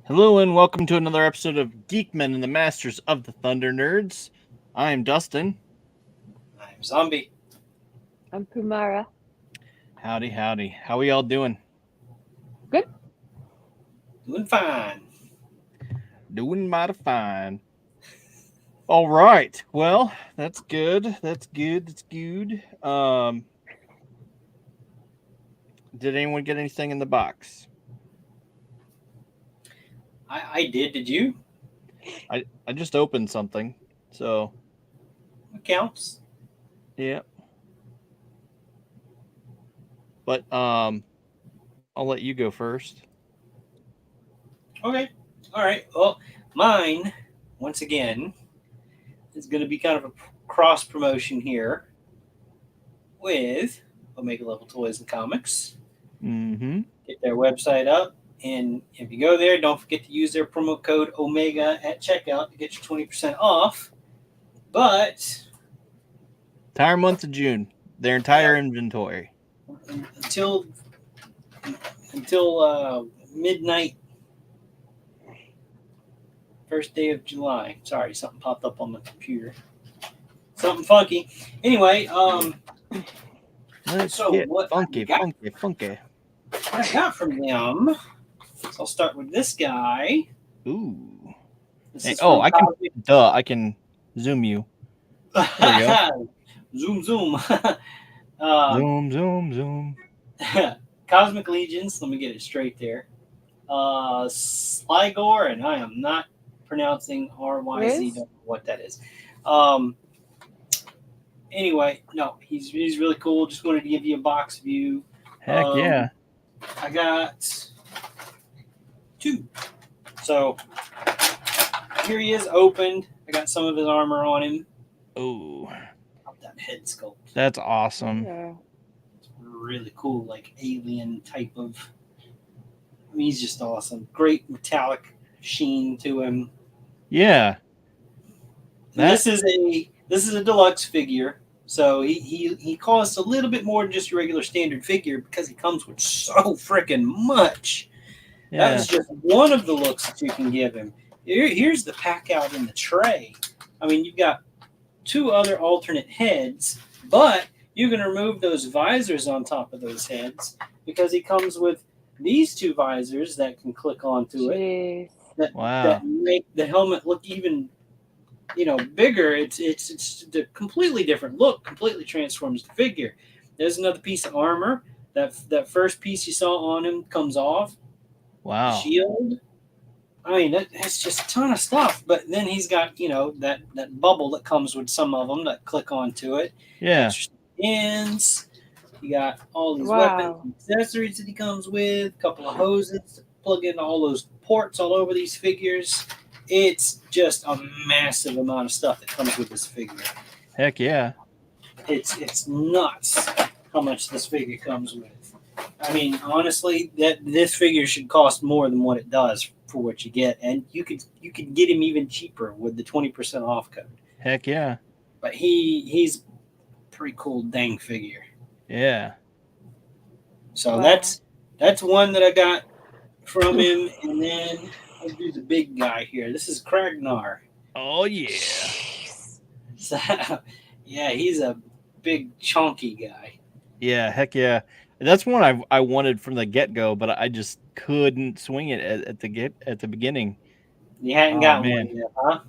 Hello and welcome to another episode of Geek-men and the Masters of the Thunder Nerds. I'm Dustin. I'm Zombie. I'm Kumara. Howdy, howdy. How we all doing? Good. Doing fine. Doing mighty fine. All right. Well, that's good. That's good. That's good. Did anyone get anything in the box? I did. Did you? I just opened something. So, It counts. yeah. But I'll let you go first. Okay. All right. Well, mine, once again, is going to be kind of a cross promotion here with Omega Level Toys and Comics. Mm-hmm. Get their website up. And if you go there, don't forget to use their promo code Omega at checkout to get your 20% off. But Entire month of June. Their entire inventory. until midnight, first day of July. Sorry, something popped up on the computer. Something funky. Anyway, Let's so get what funky. what I got from them. So I'll start with this guy. Ooh. This Hey, is from I can zoom you. There Zoom, zoom. Zoom. Cosmic Legions. Let me get it straight there. Sligor, and I am not pronouncing RYZ. Don't know what that is. Anyway, no, he's really cool. Just wanted to give you a box view. Heck yeah. I got two. So here he is opened. I got some of his armor on him. Oh, That head sculpt. that's awesome. Yeah. It's really cool, like alien type of. I mean, he's just awesome. Great metallic sheen to him. Yeah. This is a deluxe figure, so he costs a little bit more than just your regular standard figure because he comes with so freaking much. Yeah. That is just one of the looks that you can give him. Here's the pack out in the tray. I mean, you've got two other alternate heads, but you can remove those visors on top of those heads because he comes with these two visors that can click onto it. That make the helmet look even, bigger. It's a completely different look. Completely transforms the figure. There's another piece of armor. That first piece you saw on him comes off. Wow. Shield. I mean, that's just a ton of stuff. But then he's got, that bubble that comes with some of them that click onto it. Yeah. Extra skins. You got all these weapons and accessories that he comes with. A couple of hoses to plug in all those ports all over these figures. It's just a massive amount of stuff that comes with this figure. Heck yeah. It's nuts how much this figure comes with. I mean, honestly, this figure should cost more than what it does for what you get, and you could get him even cheaper with the 20% off code. Heck yeah. But he's a pretty cool dang figure. Yeah. So that's one that I got from him, and then I'll do the big guy here. This is Kragnar. Oh yeah. So, yeah, he's a big chunky guy. Yeah. Heck yeah. That's one I wanted from the get-go, but I just couldn't swing it at the beginning. You hadn't gotten one yet, huh?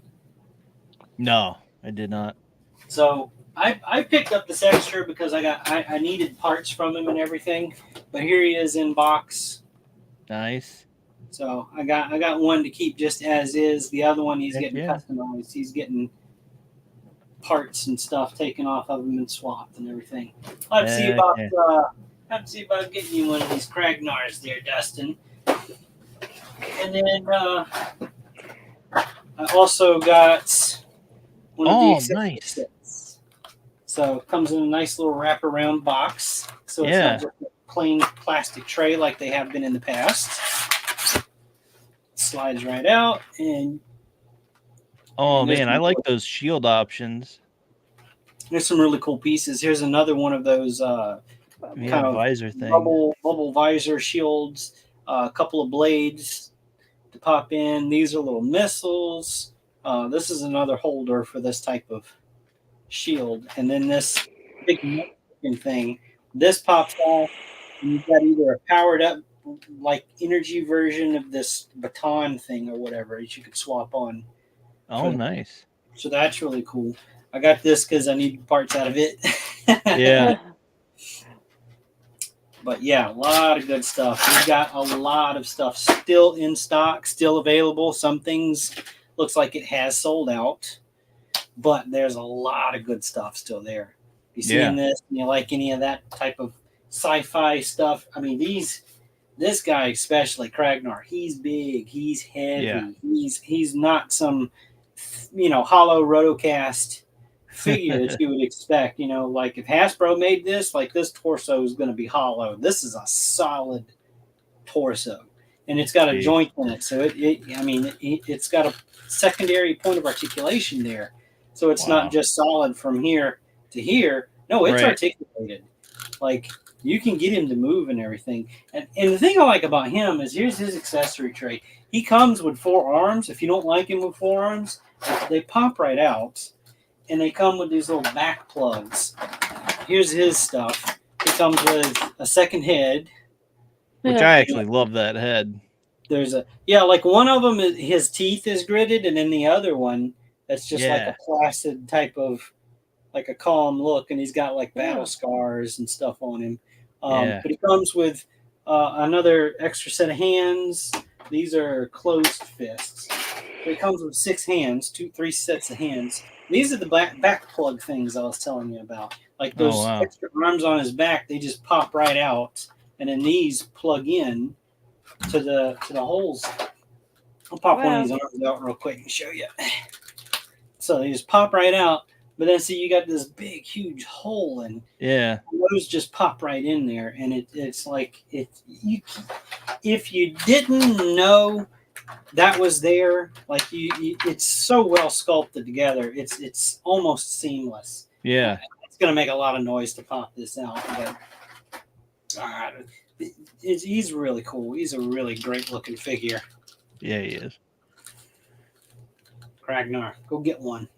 No, I did not. So I picked up this extra because I needed parts from him and everything. But here he is in box. Nice. So I got one to keep just as is. The other one he's getting customized. He's getting parts and stuff taken off of him and swapped and everything. I'll have to see about getting you one of these Kragnars there, Dustin. And then I also got one of the accessory sets. So it comes in a nice little wraparound box. So it's not just a plain plastic tray like they have been in the past. It slides right out and man, I like those shield options. There's some really cool pieces. Here's another one of those kind of visor thing. Bubble visor shields, a couple of blades, to pop in. These are little missiles. This is another holder for this type of shield. And then this big thing, this pops off, and you've got either a powered up like energy version of this baton thing or whatever that you could swap on. Oh, nice. So that's really cool. I got this because I need parts out of it. Yeah. But yeah, a lot of good stuff. We've got a lot of stuff still in stock, still available. Some things looks like it has sold out, but there's a lot of good stuff still there. You seeing this? And you like any of that type of sci-fi stuff? I mean, this guy especially, Kragnar, he's big, he's heavy, he's not some hollow rotocast figure that you would expect. Like if Hasbro made this, like this torso is going to be hollow. This is a solid torso, and it's got a joint in it, so it's got a secondary point of articulation there, so it's not just solid from here to here. No, it's articulated. Like you can get him to move and everything. And the thing I like about him is here's his accessory tray. He comes with 4 arms. If you don't like him with 4 arms, they pop right out. And they come with these little back plugs. Here's his stuff. It comes with a second head. Which I actually love that head. There's like one of them, his teeth is gritted, and then the other one, that's just like a placid type of, like a calm look, and he's got like battle scars and stuff on him. But he comes with another extra set of hands. These are closed fists. So it comes with 6 hands, 3 sets of hands. These are the back plug things I was telling you about. Like those extra arms on his back, they just pop right out, and then these plug in to the holes. I'll pop one of these arms out real quick and show you. So they just pop right out, but then see you got this big, huge hole, and those just pop right in there, and it's like if you didn't know that was there, like it's so well sculpted together. It's almost seamless. Yeah, it's gonna make a lot of noise to pop this out, but he's really cool. He's a really great looking figure. Yeah, he is. Kragnar, go get one.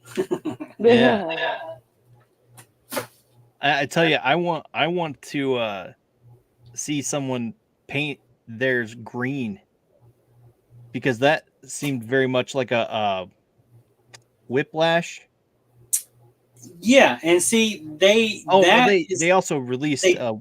Yeah. I tell you, I want to see someone paint theirs green, because that seemed very much like a Whiplash. Yeah, and see they also released a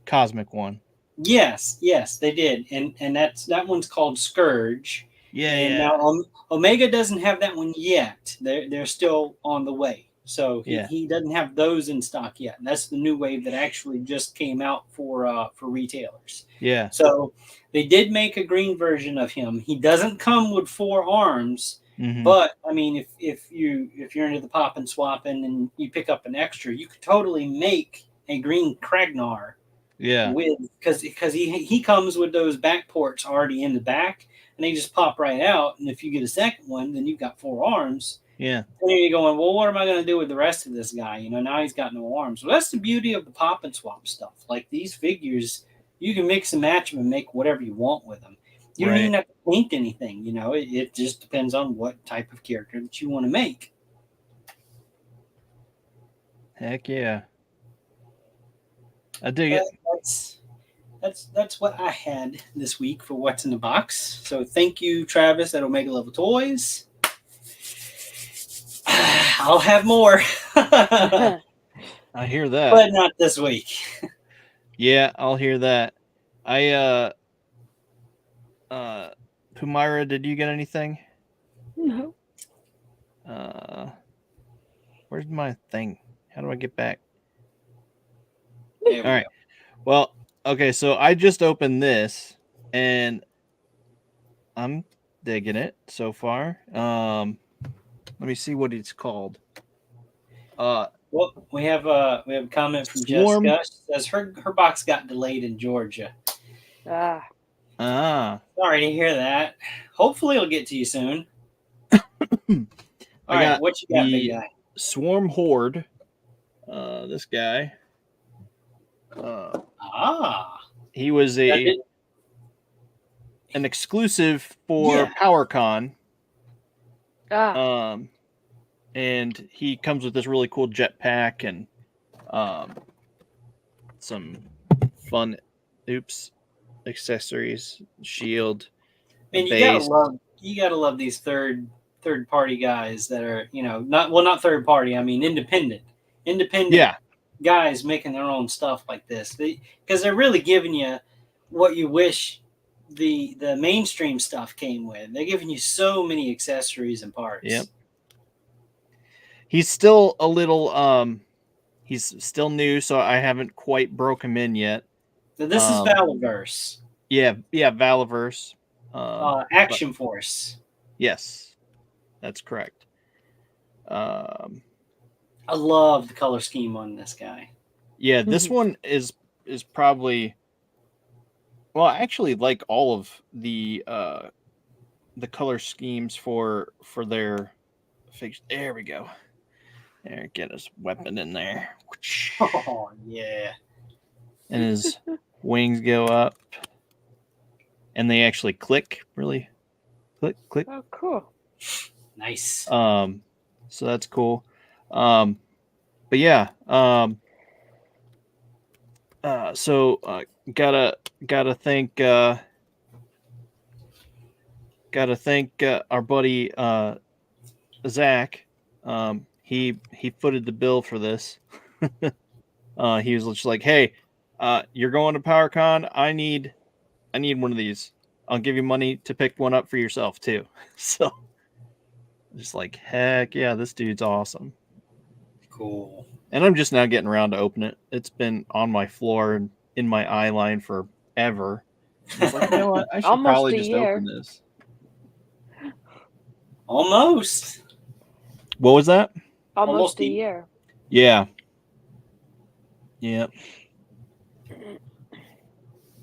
Cosmic one. Yes, they did, and that one's called Scourge. Now Omega doesn't have that one yet. They're still on the way. So he doesn't have those in stock yet. And that's the new wave that actually just came out for retailers. Yeah. So they did make a green version of him. He doesn't come with 4 arms, but I mean, if you're into the pop and swapping and you pick up an extra, you could totally make a green Kragnar. Yeah. Because he comes with those back ports already in the back, and they just pop right out. And if you get a second one, then you've got 4 arms. Yeah. And then you're going, well, what am I going to do with the rest of this guy? Now he's got no arms. Well, that's the beauty of the pop and swap stuff. Like these figures, you can mix and match them and make whatever you want with them. You don't even have to paint anything. It just depends on what type of character that you want to make. Heck yeah. I dig it. That's what I had this week for What's in the Box. So thank you, Travis, at Omega Level Toys. I'll have more. I hear that. But not this week. Yeah, I'll hear that. Pumaira, did you get anything? No. Where's my thing? How do I get back? All right. Well, okay, so I just opened this and I'm digging it so far. Let me see what it's called. Well, we have a comment from Jessica. She says her box got delayed in Georgia. Sorry to hear that. Hopefully it'll get to you soon. All right, what you got, big guy? Swarm Horde. This guy. He was an exclusive for Yeah. PowerCon. Ah, And he comes with this really cool jetpack and some fun accessories, shield, a And base. you gotta love these third party guys that are, not third party, I mean independent Yeah. guys making their own stuff like this. Because they're really giving you what you wish the mainstream stuff came with. They're giving you so many accessories and parts. Yep. He's still a little he's still new, so I haven't quite broke him in yet. So this is Valiverse. Yeah, Valiverse. Action Force. Yes, that's correct. I love the color scheme on this guy. Yeah, this one is probably, well, I actually like all of the color schemes for their fix. There we go. There, get his weapon in there. Oh yeah. And his wings go up. And they actually click, really. Click. oh, cool. Nice. So that's cool. But yeah. So gotta thank our buddy Zach. He footed the bill for this. He was just like, "Hey, you're going to PowerCon. I need one of these. I'll give you money to pick one up for yourself too." So, just like, heck yeah, this dude's awesome. Cool. And I'm just now getting around to open it. It's been on my floor and in my eye line forever. It's like, you know what? I should Almost probably a just year. open this. Almost. What was that? Almost a year. Yeah. Yep.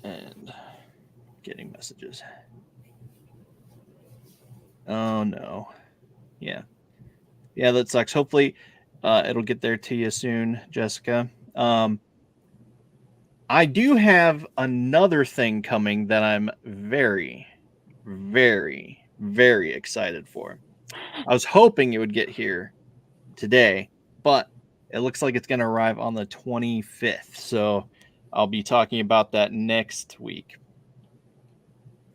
And getting messages. Oh no. Yeah, that sucks. Hopefully it'll get there to you soon, Jessica. I do have another thing coming that I'm very, very, very excited for. I was hoping it would get here today, but it looks like it's going to arrive on the 25th. So I'll be talking about that next week.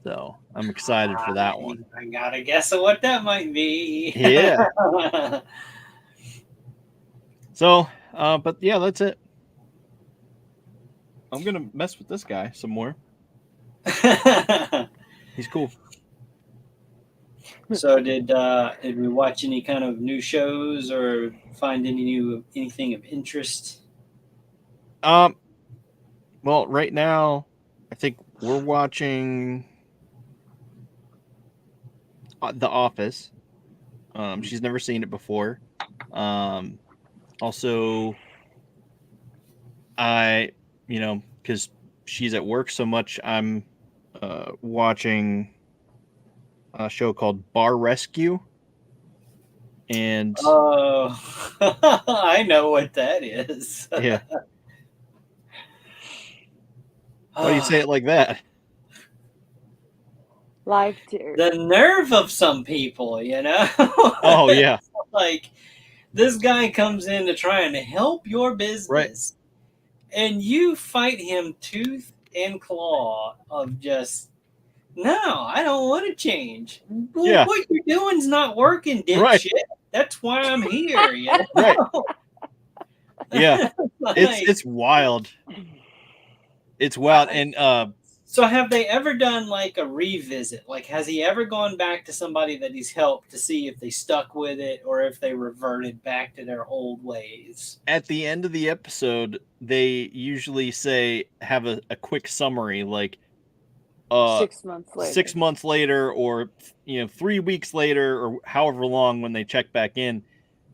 So I'm excited for that one. I gotta guess at what that might be. Yeah. So, but yeah, that's it. I'm gonna mess with this guy some more. He's cool. So did we watch any kind of new shows or find anything of interest? Well, right now, I think we're watching The Office. She's never seen it before. Also, because she's at work so much, I'm watching a show called Bar Rescue. And I know what that is. Yeah. Why do you say it like that? Live tears. The nerve of some people, Oh yeah. Like, this guy comes in to try and help your business, right, and you fight him tooth and claw of just, no, I don't want to change. Well, yeah. What you're doing's not working, dipshit. Right. That's why I'm here, Right. Yeah. Like, It's wild. It's wild. And so have they ever done like a revisit? Like, has he ever gone back to somebody that he's helped to see if they stuck with it or if they reverted back to their old ways? At the end of the episode, they usually have a quick summary, like 6 months later. 6 months later, or 3 weeks later, or however long when they check back in.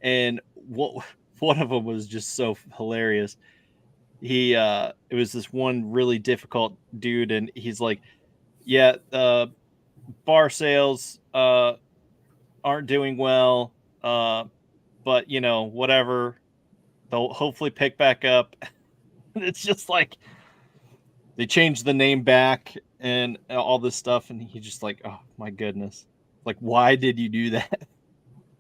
And one of them was just so hilarious. It was this one really difficult dude, and he's like, yeah, bar sales aren't doing well, but whatever, they'll hopefully pick back up. It's just like they changed the name back, and all this stuff, and he's just like, oh my goodness, like why did you do that?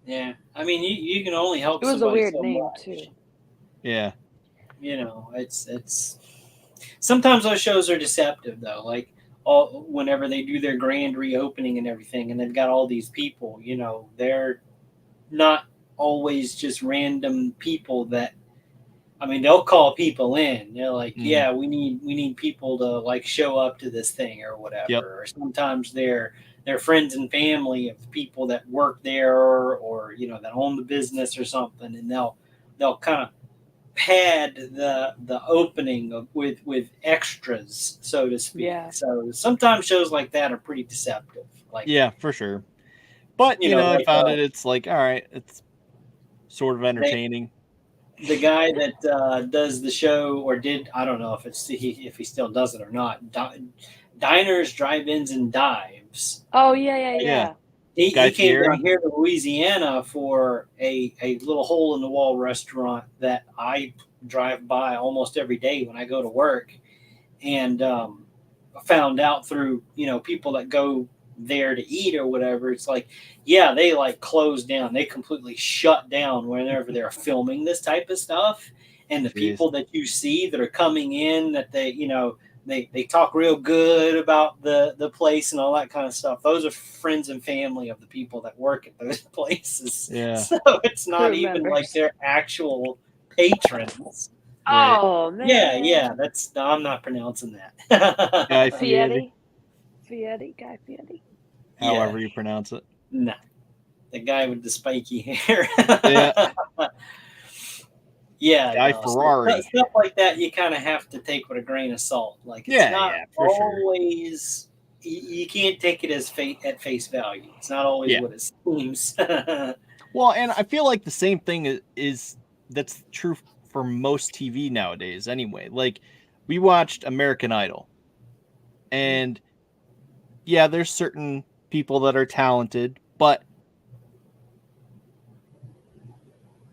Yeah, I mean, you can only help. It was a somebody weird so name much. too. Yeah. You know, it's sometimes those shows are deceptive though. Like whenever they do their grand reopening and everything, and they've got all these people, you know, they're not always just random people that. I mean, they'll call people in. They're like, yeah, we need people to like show up to this thing or whatever. Yep. Or sometimes they're friends and family of people that work there or you know that own the business or something, and they'll kind of pad the opening with extras, so to speak. Yeah. So sometimes shows like that are pretty deceptive. Like yeah, for sure. But you know, I found it's like, all right, it's sort of entertaining. The guy that does the show or did, I don't know if he still does it or not. Diners, drive-ins, and dives. Oh yeah. He came Fieri? down here to Louisiana for a little hole-in-the-wall restaurant that I drive by almost every day when I go to work, and found out through people that go there to eat or whatever. It's like, yeah, they like closed down. They completely shut down whenever they're filming this type of stuff. And the people that you see that are coming in, that they talk real good about the place and all that kind of stuff. Those are friends and family of the people that work at those places. Yeah. So it's not even like their actual patrons. Oh man. Yeah. I'm not pronouncing that. Guy Fieri. However you pronounce it. No. The guy with the spiky hair. Yeah. Yeah. Guy Ferrari. Stuff like that you kind of have to take with a grain of salt. Like it's not always you can't take it as at face value. It's not always what it seems. Well, and I feel like the same thing is that's true for most TV nowadays anyway. Like we watched American Idol. And yeah, there's certain people that are talented, but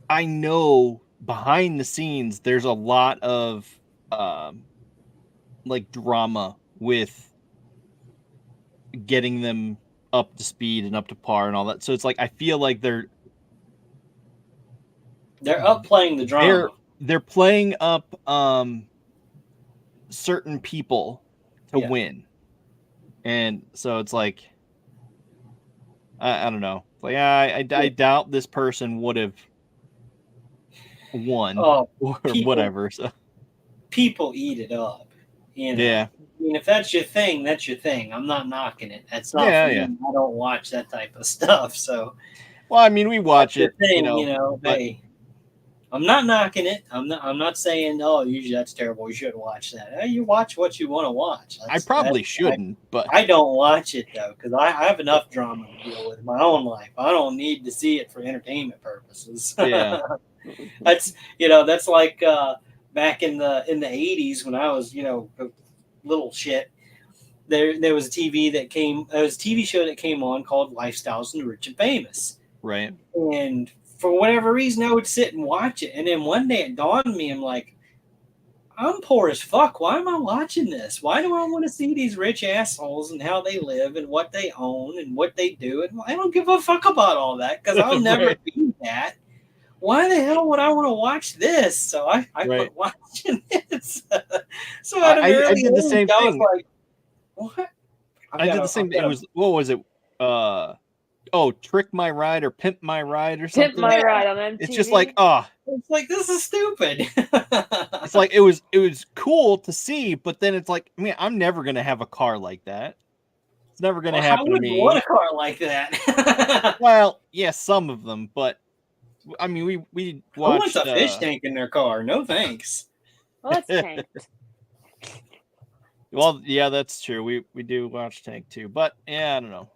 I know behind the scenes there's a lot of like drama with getting them up to speed and up to par and all that. So it's like I feel like they're upplaying the drama. They're playing up certain people to win. And so it's like I don't know. Like I doubt this person would have won or whatever. So people eat it up. You know? Yeah. I mean, if that's your thing, that's your thing. I'm not knocking it. That's not for me. I don't watch that type of stuff. So, well, I mean, we watch it. Thing, hey, I'm not knocking it. I'm not saying, oh, that's terrible. You shouldn't watch that. Hey, you watch what you want to watch. I probably shouldn't, but I don't watch it though because I have enough drama to deal with in my own life. I don't need to see it for entertainment purposes. Yeah, that's like back in the 80s when I was little shit. There was a TV show that came on called Lifestyles of the Rich and Famous. Right. And for whatever reason, I would sit and watch it. And then one day it dawned on me, I'm like, I'm poor as fuck. Why am I watching this? Why do I want to see these rich assholes and how they live and what they own and what they do? And I don't give a fuck about all that because I'll never be that. Why the hell would I want to watch this? So I quit watching it. So I did the same thing. I was like, what? I did the same thing. It was, what was it? Trick My Ride or Pimp My Ride or something. Pimp My Ride on MTV. It's just like, it's like, this is stupid. It's like it was cool to see, but then it's like, I mean, I'm never gonna have a car like that. It's never gonna happen to me. I wouldn't want a car like that. Well, yeah, some of them, but I mean, we watched. Who wants a fish tank in their car? No thanks. Well, that's tanked. Well, yeah, that's true. We do watch Tank too, but yeah, I don't know.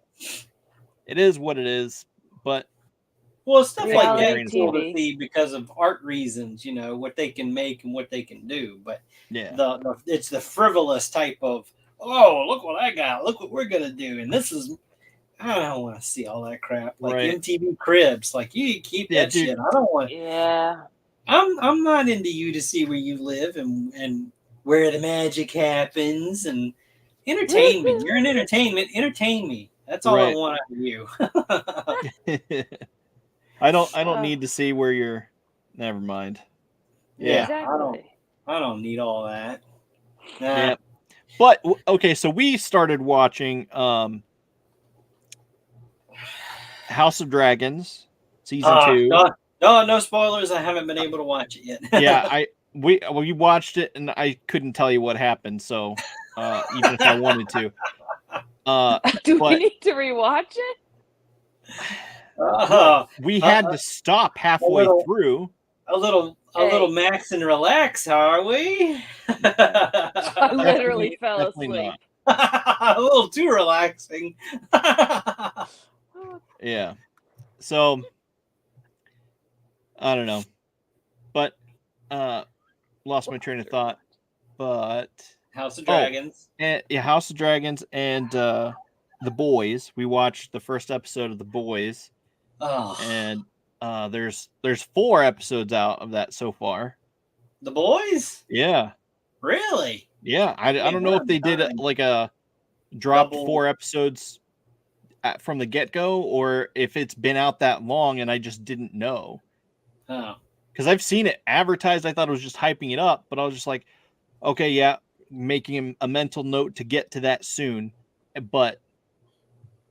It is what it is, but stuff like that is cool to see because of art reasons. What they can make and what they can do. But it's the frivolous type of look what I got, look what we're gonna do, and this is. I don't want to see all that crap like MTV Cribs. Like you keep that shit. I don't want. Yeah. I'm not into you to see where you live and where the magic happens and entertain me. You're an entertainment. Entertain me. That's all I want out of you. I don't need to see where you're. Never mind. Yeah, exactly. I don't need all that. Nah. Yeah. But okay, so we started watching House of Dragons season 2. No spoilers. I haven't been able to watch it yet. Yeah, we watched it and I couldn't tell you what happened. So even if I wanted to, do we need to rewatch it? We had to stop halfway through. A little max and relax, are we? I literally fell asleep. A little too relaxing. Yeah. So I don't know. But lost my train of thought. But House of Dragons. House of Dragons and The Boys. We watched the first episode of The Boys. Oh. And there's 4 episodes out of that so far. The Boys? Yeah. Really? Yeah. I don't know if they did like a dropped 4 episodes from the get-go or if it's been out that long and I just didn't know. Oh. Because I've seen it advertised. I thought it was just hyping it up, but I was just like, okay, yeah, making a mental note to get to that soon, but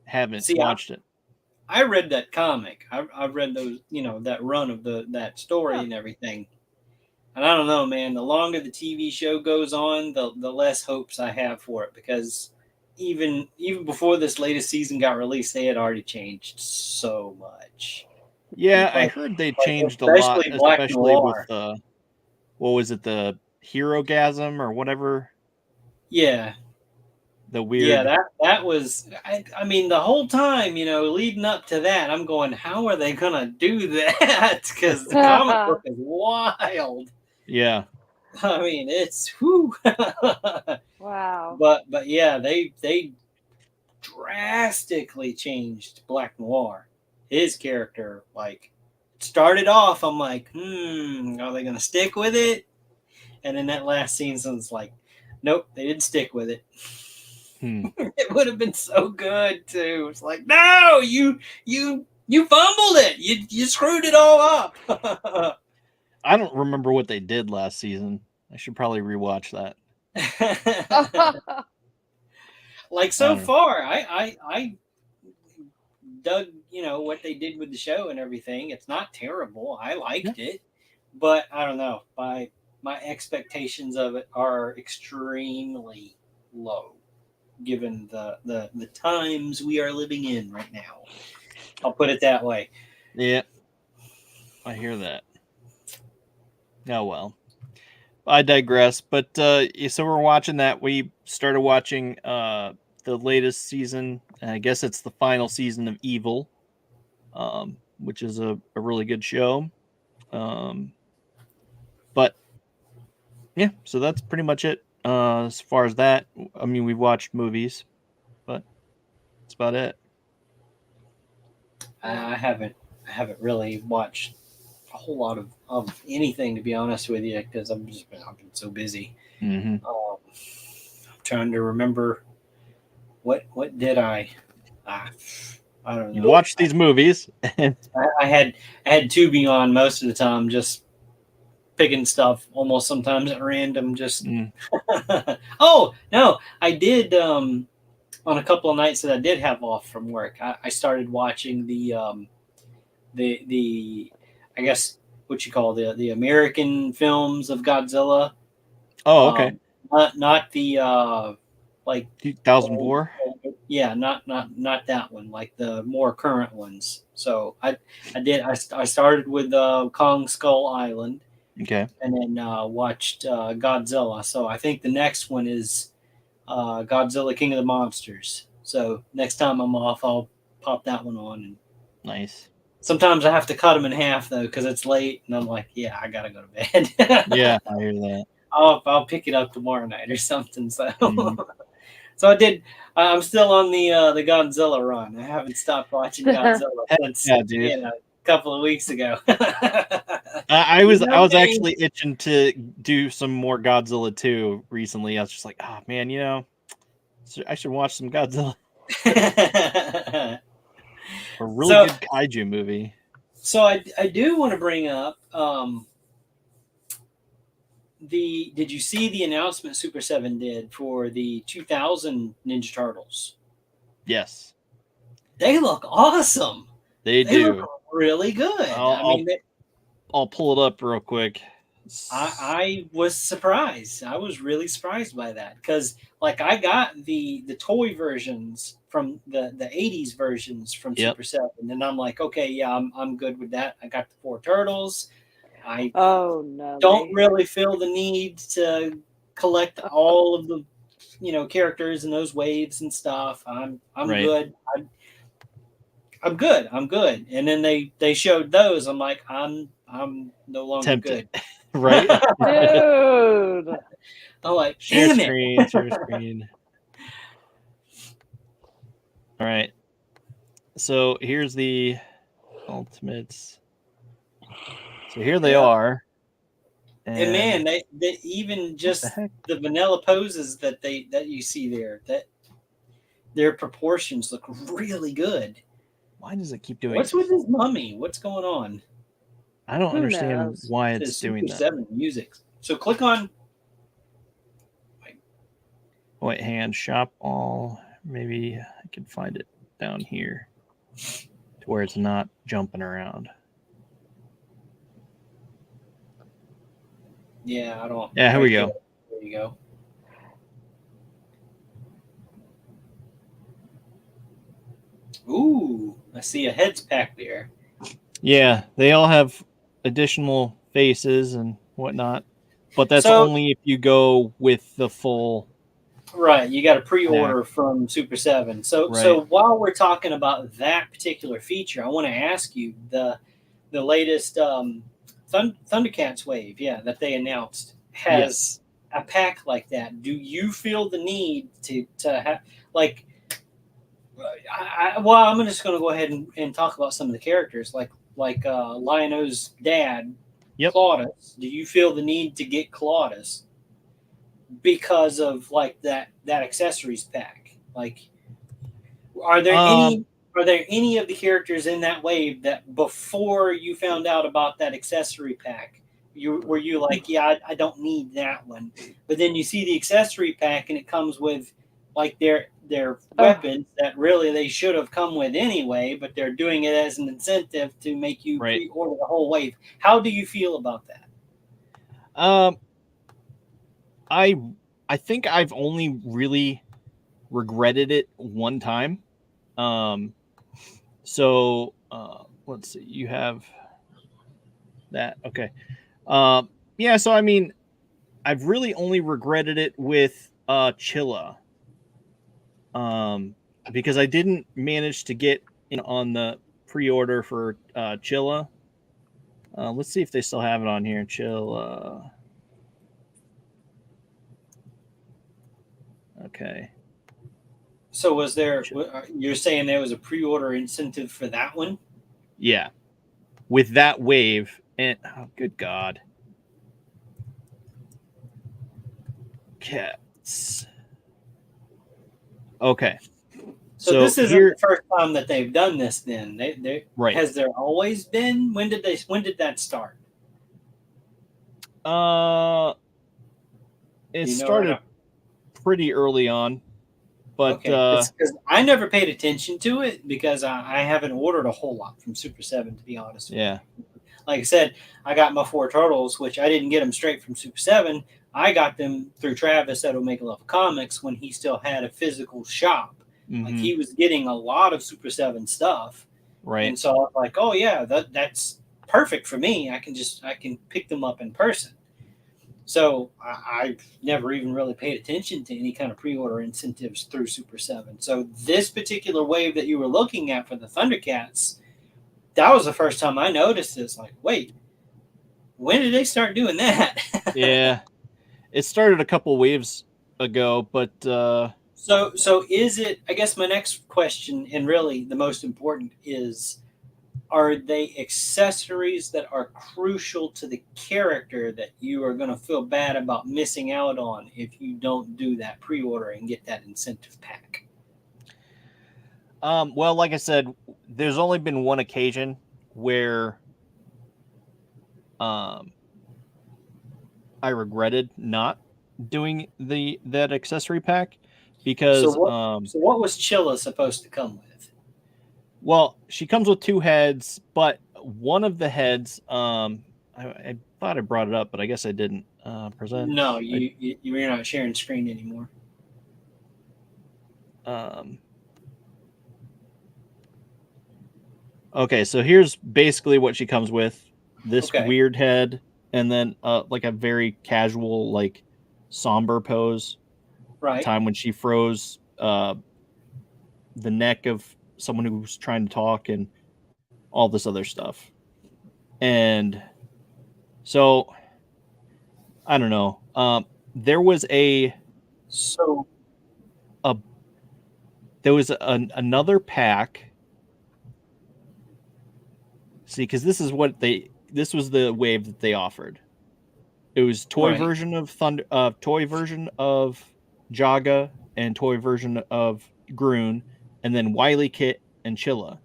haven't watched it. I read that comic. I've read those, that run of that story and everything. And I don't know, man, the longer the TV show goes on, the less hopes I have for it, because even before this latest season got released, they had already changed so much. Yeah, I heard they changed a lot, especially with what was it, the Hero-gasm or whatever? Yeah. The weird. Yeah, that was. I mean, the whole time, leading up to that, I'm going, how are they gonna do that? Because the comic book is wild. Yeah. I mean, it's whew. Wow. But yeah, they drastically changed Black Noir. His character, like, started off, I'm like, are they gonna stick with it? And in that last season's like, nope, they didn't stick with it. It would have been so good too. It's like, no, you fumbled it. You screwed it all up. I don't remember what they did last season. I should probably rewatch that. Like so far, I dug, what they did with the show and everything. It's not terrible. I liked it, but I don't know. My expectations of it are extremely low, given the times we are living in right now. I'll put it that way. Yeah, I hear that. Oh well, I digress. But so we're watching that. We started watching the latest season. I guess it's the final season of Evil, which is a really good show. But yeah, so that's pretty much it. As far as that, I mean, we've watched movies, but that's about it. I haven't really watched a whole lot of anything, to be honest with you, because I've been so busy. Mm-hmm. I'm trying to remember what did I don't know. You watched these movies. I had Tubi on most of the time, just picking stuff almost sometimes at random. Just oh no, I did on a couple of nights that I did have off from work. I started watching the I guess what you call the American films of Godzilla. Oh, okay. Not the like 2004. Yeah, not that one. Like the more current ones. So I started with Kong Skull Island. Okay. And then watched Godzilla. So I think the next one is Godzilla King of the Monsters. So next time I'm off, I'll pop that one on. And nice. Sometimes I have to cut them in half though, because it's late, and I'm like, yeah, I gotta go to bed. Yeah, I hear that. I'll pick it up tomorrow night or something. So, so I did. I'm still on the Godzilla run. I haven't stopped watching Godzilla since a couple of weeks ago. I was actually itching to do some more Godzilla 2 recently. I was just like, oh man, So I should watch some Godzilla. A really good kaiju movie. So I do want to bring up did you see the announcement Super 7 did for the 2000 Ninja Turtles? Yes. They look awesome. They do. Look really good. I'll pull it up real quick. I was surprised. I was really surprised by that because, like, I got the toy versions from the 80s versions from Super 7, and I'm like, okay, yeah, I'm good with that. I got the 4 turtles. I don't really feel the need to collect all of the characters and those waves and stuff. I'm good. I'm good. I'm good. And then they showed those. I'm like, I'm no longer tempted. Good. Right? Dude. I'm like, share damn screen, it. share screen. All right. So here's the Ultimates. So here they are. And man, they even just the vanilla poses that you see there, that their proportions look really good. Why does it keep doing What's with this mummy? What's going on? I don't understand why it's doing that. 7 music. So click on. Wait, hand shop all. Maybe I can find it down here to where it's not jumping around. Yeah, I don't. Yeah, here we go. There you go. Ooh, I see a heads pack there. Yeah, they all have additional faces and whatnot, but that's only if you go with the full. Right, you got to pre-order from Super 7. So while we're talking about that particular feature, I want to ask you the latest Thundercats wave, that they announced has a pack like that. Do you feel the need to have like? I'm just going to go ahead and talk about some of the characters, like Lion-O's dad, Claudus. Do you feel the need to get Claudus because of like that accessories pack? Like, are there any of the characters in that wave that before you found out about that accessory pack, were you like, yeah, I don't need that one, but then you see the accessory pack and it comes with like their weapons that really they should have come with anyway, but they're doing it as an incentive to make you pre-order the whole wave. How do you feel about that? I think I've only really regretted it one time. So let's see, you have that. Okay. Yeah, so I mean, I've really only regretted it with Chilla. Because I didn't manage to get in on the pre-order for Chilla. Let's see if they still have it on here. Chilla. Okay. So was there? You're saying there was a pre-order incentive for that one? Yeah, with that wave, and good God, cats. Okay. So this isn't the first time that they've done this. Then they has there always been? When did that start? It started pretty early on, but because I never paid attention to it because I haven't ordered a whole lot from Super 7, to be honest with you. Like I said, I got my 4 turtles, which I didn't get them straight from Super 7. I got them through Travis at Omega Love Comics when he still had a physical shop. Mm-hmm. Like he was getting a lot of Super 7 stuff. Right. And so I was like, oh yeah, that's perfect for me. I can pick them up in person. So I've never even really paid attention to any kind of pre-order incentives through Super 7. So this particular wave that you were looking at for the Thundercats, that was the first time I noticed this. Like, wait, when did they start doing that? Yeah. It started a couple waves ago, but so is it? I guess my next question, and really the most important, is are they accessories that are crucial to the character that you are going to feel bad about missing out on if you don't do that pre-order and get that incentive pack? Well, like I said, there's only been one occasion where I regretted not doing that accessory pack because So what was Chilla supposed to come with? well, she comes with 2 heads, but one of the heads I thought I brought it up, but I guess I didn't present. No, you're not sharing screen anymore. Okay, so here's basically what she comes with. This Okay. weird head, and then like a very casual, like somber pose. Right. Time when she froze the neck of someone who was trying to talk and all this other stuff. And so I don't know. There was another pack. See, because this was the wave that they offered. It was toy version of toy version of Jaga, and toy version of Groon, and then Wily Kit and Chilla.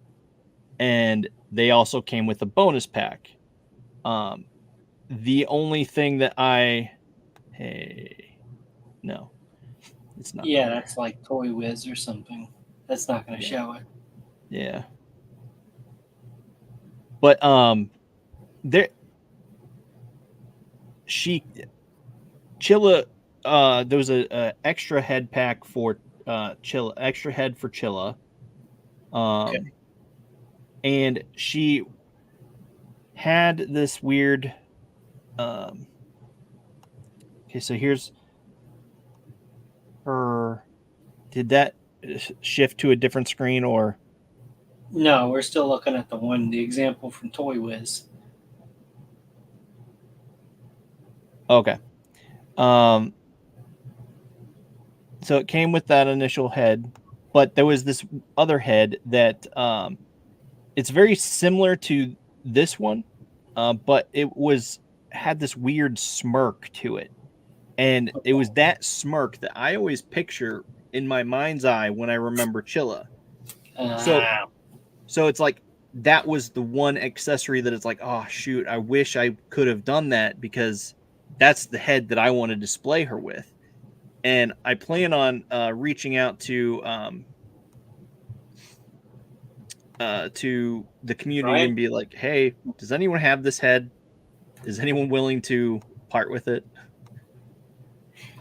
And they also came with a bonus pack. The only thing that no, it's not. Yeah, that's like Toy Wiz or something. That's not going to show it. Yeah. But Chilla, there was a extra head pack for Chilla, extra head for Chilla. And she had this weird okay, so here's her. Did that shift to a different screen or? No, we're still looking at the example from Toy Wiz. Okay. So it came with that initial head, but there was this other head that it's very similar to this one, but it had this weird smirk to it. And it was that smirk that I always picture in my mind's eye when I remember Chilla. So it's like that was the one accessory that it's like, oh shoot, I wish I could have done that because that's the head that I want to display her with. And I plan on reaching out to the community and be like, hey, does anyone have this head? Is anyone willing to part with it?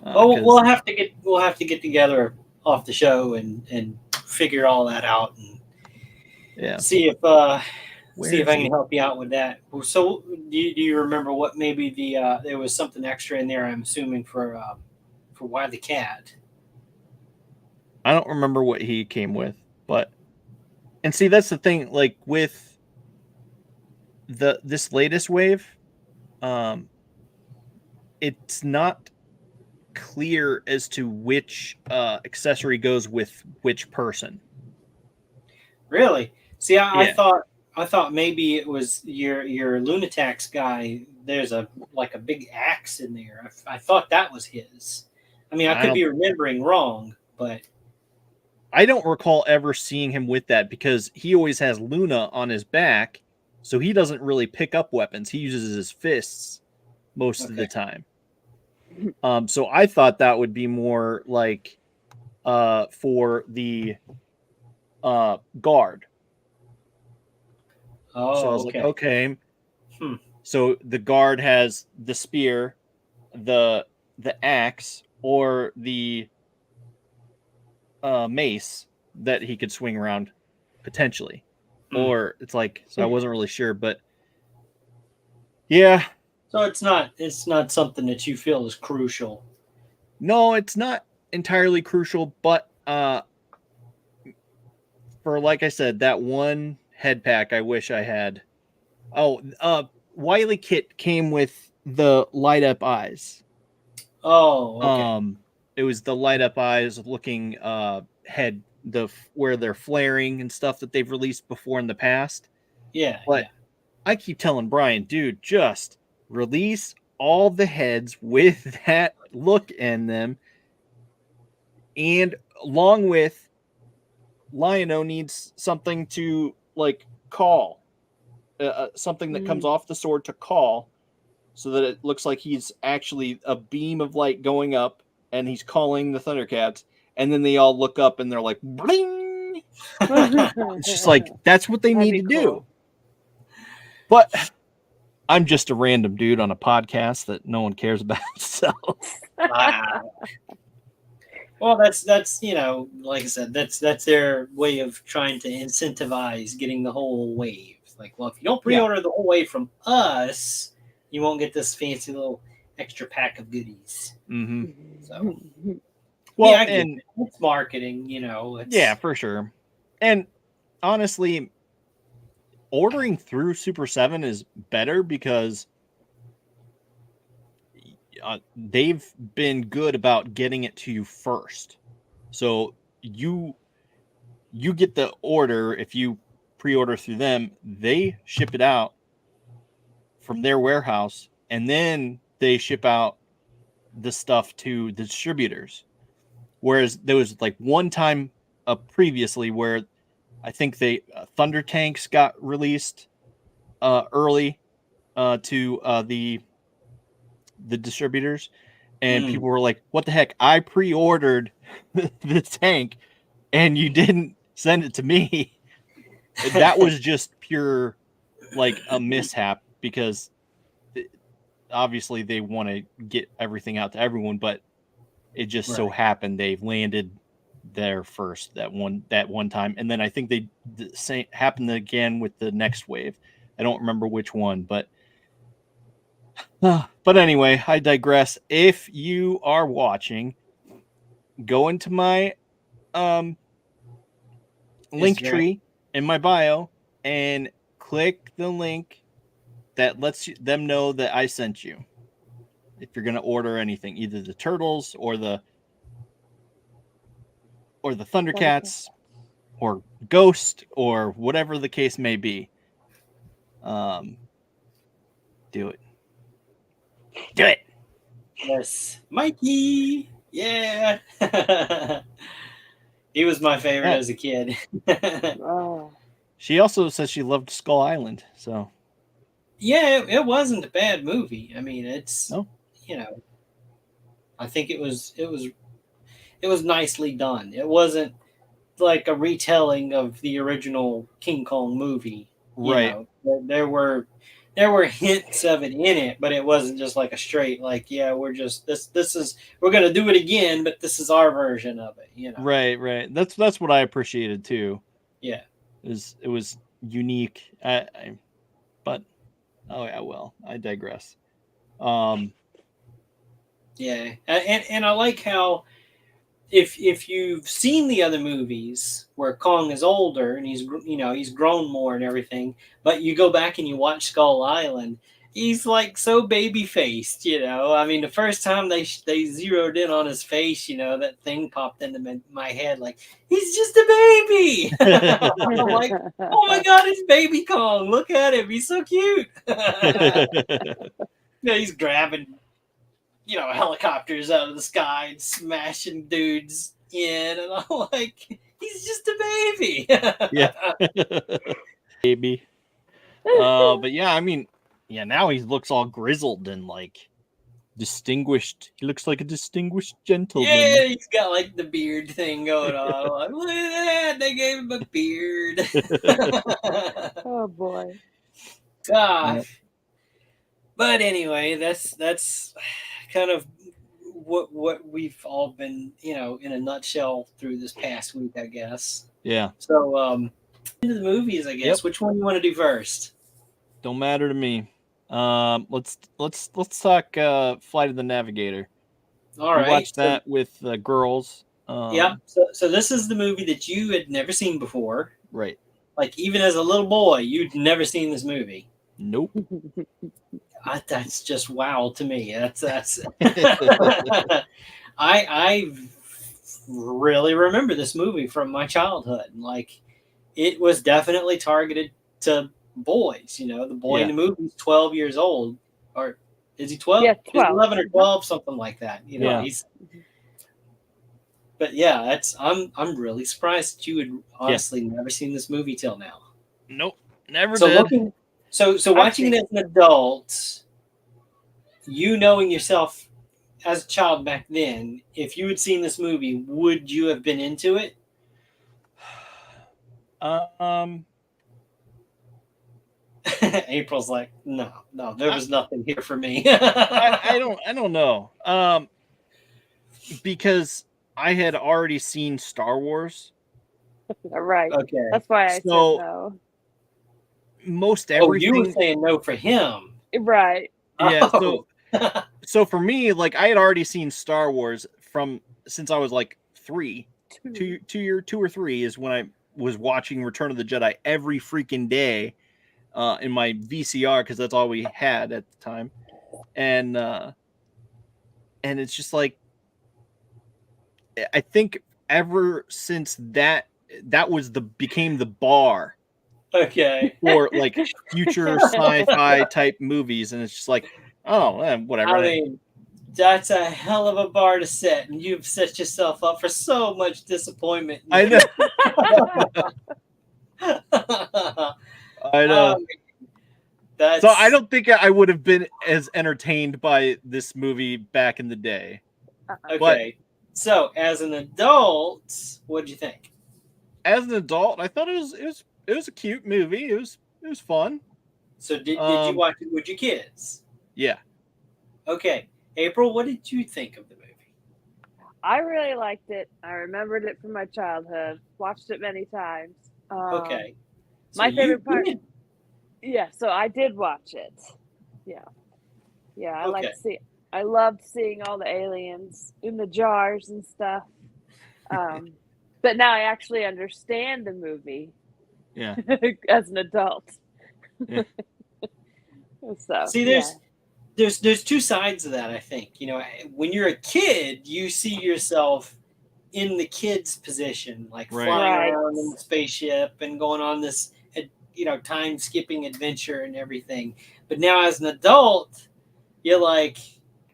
We'll have to get together off the show and figure all that out and see if I can help you out with that. So do you remember what maybe there was something extra in there? I'm assuming for Why the Cat. I don't remember what he came with, and see, that's the thing. Like with this latest wave, it's not clear as to which accessory goes with which person. Really? See, I thought maybe it was your Lunatax guy. There's a big axe in there. I thought that was his. I mean, I could be remembering wrong, but I don't recall ever seeing him with that because he always has Luna on his back, so he doesn't really pick up weapons. He uses his fists most of the time. So I thought that would be more like for the guard. Oh, so I was like, okay. So the guard has the spear, the axe, or the mace that he could swing around potentially. Or it's like, so I wasn't really sure, but yeah. So it's not something that you feel is crucial. No, it's not entirely crucial, but for, like I said, that one head pack I wish I had. Wily Kit came with the light up eyes. Oh, okay. It was the light up eyes looking head, where they're flaring and stuff that they've released before in the past. Yeah. But I keep telling Brian, dude, just release all the heads with that look in them. And along with Lion-O needs something to like call, something that comes off the sword to call, so that it looks like he's actually a beam of light going up and he's calling the Thundercats. And then they all look up and they're like, bling. It's just like, that's what they need to do. But I'm just a random dude on a podcast that no one cares about. So, wow. Well, that's you know, like I said, that's their way of trying to incentivize getting the whole wave. Like, well, if you don't pre-order the whole wave from us, you won't get this fancy little extra pack of goodies. Mm-hmm. So, well, yeah, and it's marketing, you know. Yeah, for sure. And honestly, ordering through Super 7 is better because they've been good about getting it to you first. So you get the order. If you pre-order through them, they ship it out from their warehouse, and then they ship out the stuff to the distributors. Whereas there was like one time previously where I think they Thunder Tanks got released early to the distributors, and people were like, "What the heck? I pre-ordered the tank, and you didn't send it to me." That was just pure like a mishap because obviously they want to get everything out to everyone, but it just so happened they landed there first that one time, and then I think the same happened again with the next wave. I don't remember which one, but anyway, I digress. If you are watching, go into my Linktree in my bio and click the link that lets them know that I sent you. If you're going to order anything, either the Turtles or the Thundercats or Ghost or whatever the case may be, do it. Do it. Yes, Mikey. Yeah. He was my favorite as a kid. She also says she loved Skull Island, so yeah, it wasn't a bad movie. I mean, it's you know, I think it was nicely done. It wasn't like a retelling of the original King Kong movie. You know, there were hints of it in it, but it wasn't just like a straight like, yeah, we're just we're gonna do it again, but this is our version of it. You know, right. That's what I appreciated too. Yeah, it was unique. But oh yeah, well, I digress. Yeah, and I like how if you've seen the other movies where Kong is older and he's grown more and everything, but you go back and you watch Skull Island, he's like so baby faced, you know. I mean, the first time they zeroed in on his face, you know, that thing popped into my head like he's just a baby. I'm like, oh my god, it's baby Kong! Look at him, he's so cute. Yeah, he's grabbing, you know, helicopters out of the sky and smashing dudes in, and I'm like, he's just a baby. Yeah, baby. But yeah, I mean, yeah, now he looks all grizzled and like distinguished. He looks like a distinguished gentleman. Yeah, he's got like the beard thing going on. Like, look at that, they gave him a beard. Oh boy. Gosh. But anyway, that's kind of what we've all been, you know, in a nutshell through this past week, I guess. Yeah. So, into the movies, I guess. Yep. Which one do you want to do first? Don't matter to me. Let's talk Flight of the Navigator. All right. We watched that with the girls. Yeah. So this is the movie that you had never seen before. Right. Like even as a little boy, you'd never seen this movie. Nope. That's just wow to me. That's I really remember this movie from my childhood. Like it was definitely targeted to boys. You know, the boy Yeah. in the movie is 12 years old, or is he 12? Yeah, He's 12. 11 or 12, something like that. You know, Yeah. he's. But yeah, that's I'm really surprised that you had honestly never seen this movie till now. Nope, never So did. looking, so watching it as an adult, you knowing yourself as a child back then, if you had seen this movie, would you have been into it? April's like, no, there was nothing here for me. I don't know. Because I had already seen Star Wars. Right. Okay. That's why I said no. Most everything. Oh, you were saying no for him. Right. Yeah. Oh. So for me, like I had already seen Star Wars since I was like 3. 2 or 3 is when I was watching Return of the Jedi every freaking day in my VCR, because that's all we had at the time. And it's just like, I think ever since that became the bar. Okay. For like future sci-fi type movies, and it's just like, oh, whatever. I mean, that's a hell of a bar to set, and you've set yourself up for so much disappointment. I know. I know. So I don't think I would have been as entertained by this movie back in the day. Okay. So as an adult, what'd you think? As an adult, I thought it was a cute movie. It was fun. So did you watch it with your kids? Yeah. Okay. April, what did you think of the movie? I really liked it. I remembered it from my childhood. Watched it many times. Okay. So my favorite part. Yeah, so I did watch it. Yeah. Yeah, I loved seeing all the aliens in the jars and stuff. But now I actually understand the movie. Yeah. As an adult. Yeah. So see, there's two sides of that, I think. You know, when you're a kid, you see yourself in the kid's position, like flying around in the spaceship and going on this, time skipping adventure and everything. But now as an adult, you're like,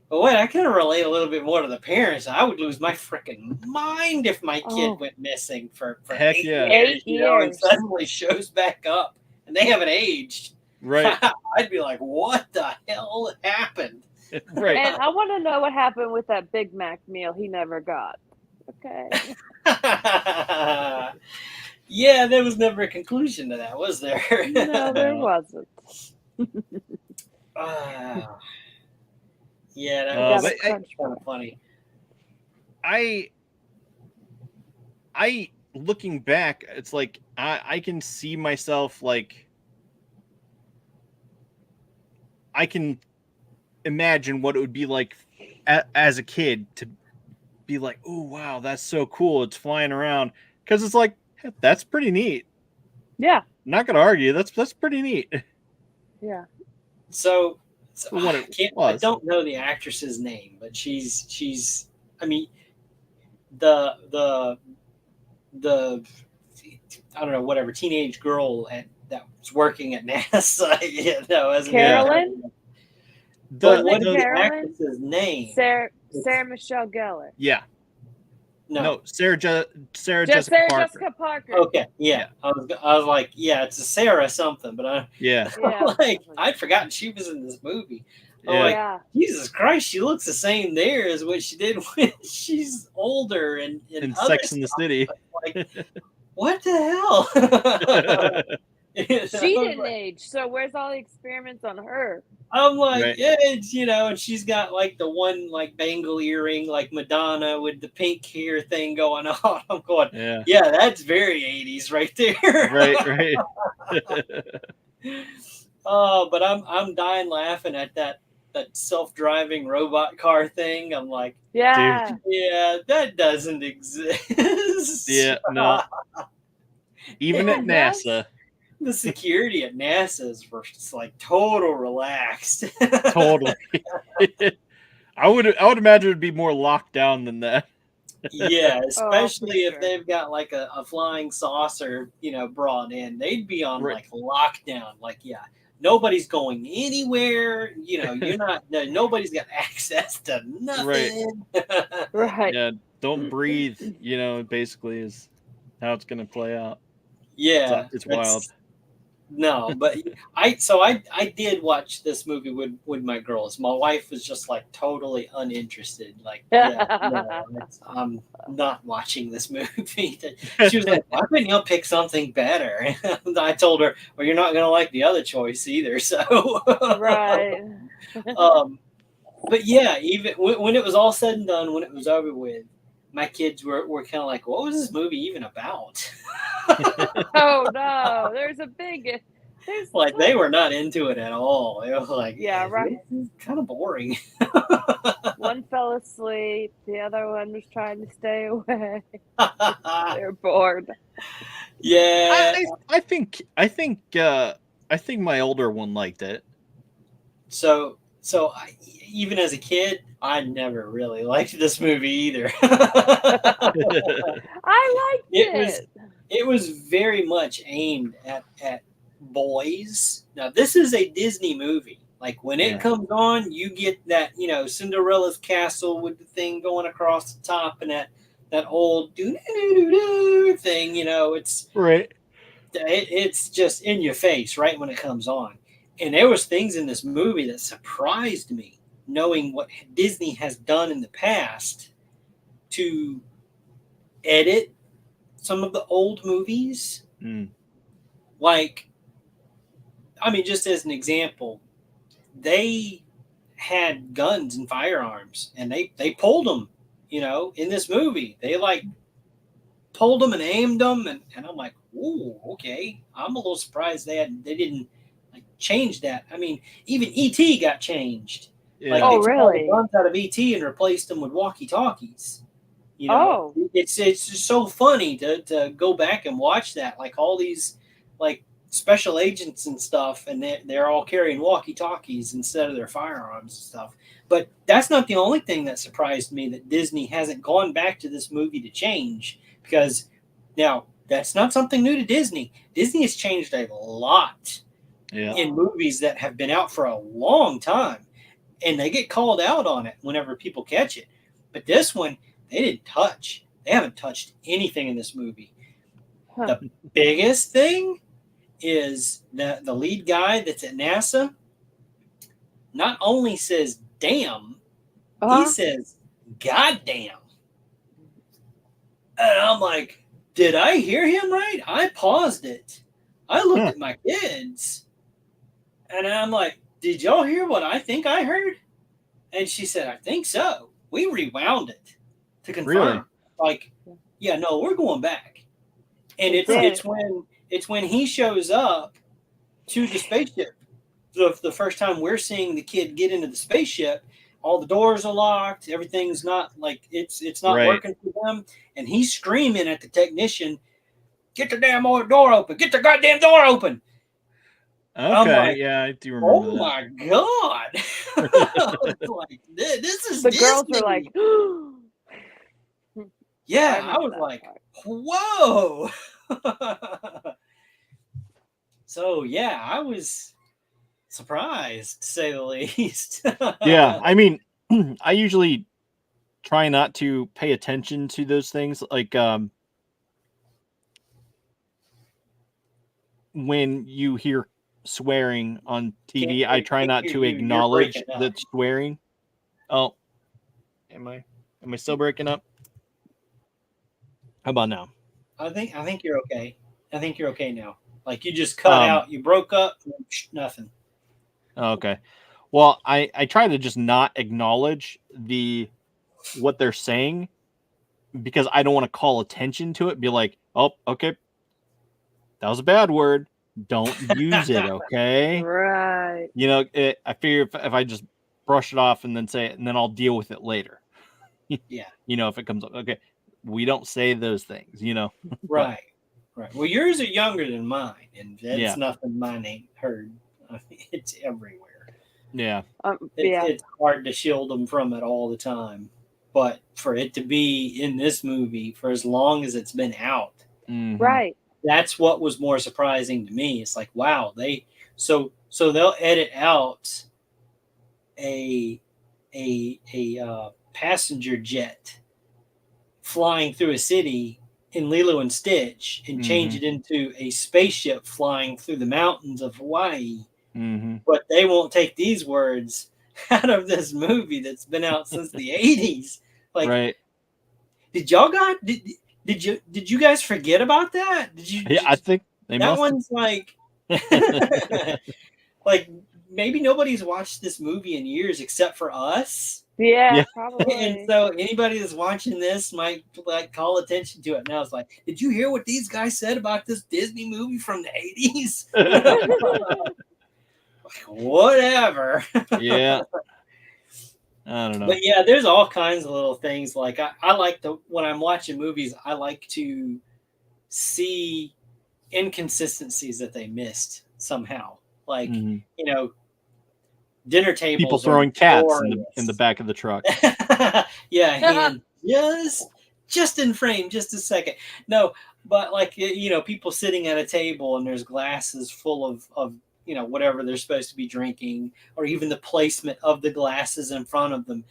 well, wait, I can relate a little bit more to the parents. I would lose my freaking mind if my kid went missing for 8 years, and suddenly shows back up and they haven't aged. Right. I'd be like, what the hell happened? Right. And I want to know what happened with that Big Mac meal he never got. Okay. Yeah, there was never a conclusion to that, was there? No, there wasn't. Yeah, that was kind of funny. I looking back, it's like I can see myself, like I can imagine what it would be like as a kid to be like, oh wow, that's so cool, it's flying around, because it's like, that's pretty neat. Yeah, not gonna argue, that's pretty neat. Yeah. So what I don't know the actress's name, but she's I mean, the I don't know, whatever teenage girl that was working at NASA. Carolyn. But what is the actress's name? Sarah Michelle Gellar. Yeah. No, Sarah Jessica Parker. Okay, yeah. I was like, yeah, it's a Sarah something, but I'd forgotten she was in this movie. Like, Jesus Christ, she looks the same there as what she did when she's older and in Sex in the City. Like, what the hell? She didn't age, so where's all the experiments on her? I'm like, yeah, it's, and she's got like the one like bangle earring, like Madonna with the pink hair thing going on. I'm going, yeah, that's very 80s right there. Right. But I'm dying laughing at that self-driving robot car thing. I'm like, yeah, that doesn't exist. Yeah, no. Even at NASA. The security at NASA is just like total relaxed. Totally. I would imagine it'd be more locked down than that. Yeah, especially if sure. they've got like a flying saucer, brought in, they'd be on Right. like lockdown. Like, yeah, nobody's going anywhere. You're not. Nobody's got access to Right. nothing. Right. Yeah. Don't breathe. Basically is how it's gonna play out. Yeah, It's wild. that's no, but I did watch this movie with my girls. My wife was just like totally uninterested. Like, yeah, no, I'm not watching this movie. She was like, "Why couldn't you pick something better?" And I told her, "Well, you're not gonna like the other choice either." So, Right. but yeah, even when it was all said and done, when it was over with, my kids were kind of like, "What was this movie even about?" Oh no, there's Like they were not into it at all. They were like, Yeah, right. This is kind of boring." One fell asleep, the other one was trying to stay away. They're bored. Yeah. I think my older one liked it. So even as a kid, I never really liked this movie either. I liked it. It was very much aimed at boys. Now this is a Disney movie. Like when it comes on, you get that Cinderella's castle with the thing going across the top and that old do thing. It's Right. it's just in your face right when it comes on. And there was things in this movie that surprised me, knowing what Disney has done in the past to edit some of the old movies. Like, I mean, just as an example, they had guns and firearms, and they pulled them. In this movie, they like pulled them and aimed them, and I'm like, ooh, okay. I'm a little surprised they didn't like change that. I mean, even ET got changed. Yeah. Like Oh, they took all the really? guns out of ET and replaced them with walkie talkies. Oh. It's just so funny to go back and watch that. Like all these like special agents and stuff, and they're all carrying walkie talkies instead of their firearms and stuff. But that's not the only thing that surprised me, that Disney hasn't gone back to this movie to change, because now that's not something new to Disney. Disney has changed a lot in movies that have been out for a long time, and they get called out on it whenever people catch it. But this one, they didn't touch. They haven't touched anything in this movie. Huh. The biggest thing is the lead guy that's at NASA not only says damn, he says goddamn. And I'm like, did I hear him right? I paused it. I looked at my kids, and I'm like, did y'all hear what I think I heard? And she said, I think so. We rewound it to confirm. Really? Like, yeah, no, we're going back. And it's when he shows up to the spaceship. The first time we're seeing the kid get into the spaceship, all the doors are locked. Everything's not like it's not working for them. And he's screaming at the technician, "Get the damn door open! Get the goddamn door open!" Okay, like, yeah, I do remember that. My god! Like, this is the Disney. girls were like, yeah, I was like, whoa. So yeah, I was surprised, to say the least. Yeah, I mean, I usually try not to pay attention to those things. Like, when you hear swearing on TV, I try not to acknowledge that swearing. Oh, am I still breaking up? How about now? I think you're okay. I think you're okay now. Like you just cut out, you broke up, nothing. Okay. Well, I try to just not acknowledge what they're saying, because I don't want to call attention to it. Be like, oh, okay, that was a bad word. Don't use it, okay? Right. I figure if I just brush it off and then say it, and then I'll deal with it later. Yeah. If it comes up, okay, we don't say those things, Right. Right. Well, yours are younger than mine, and that's nothing mine ain't heard. I mean, it's everywhere. Yeah. It's hard to shield them from it all the time. but for it to be in this movie for as long as it's been out, right? That's what was more surprising to me. It's like, wow, so they'll edit out a passenger jet flying through a city in Lilo and Stitch and change it into a spaceship flying through the mountains of Hawaii. But they won't take these words out of this movie that's been out since the 80s. Like, did you guys forget about that? I think that one's like like maybe nobody's watched this movie in years except for us. Yeah. Probably. And so anybody that's watching this might like call attention to it now. It's like, did you hear what these guys said about this Disney movie from the 80s? Like, whatever. Yeah. I don't know. But yeah, there's all kinds of little things. Like I like when I'm watching movies, I like to see inconsistencies that they missed somehow. Like, dinner tables. People throwing cats in the back of the truck. Yeah, hand just in frame, just a second. No, but like, people sitting at a table and there's glasses full of whatever they're supposed to be drinking, or even the placement of the glasses in front of them.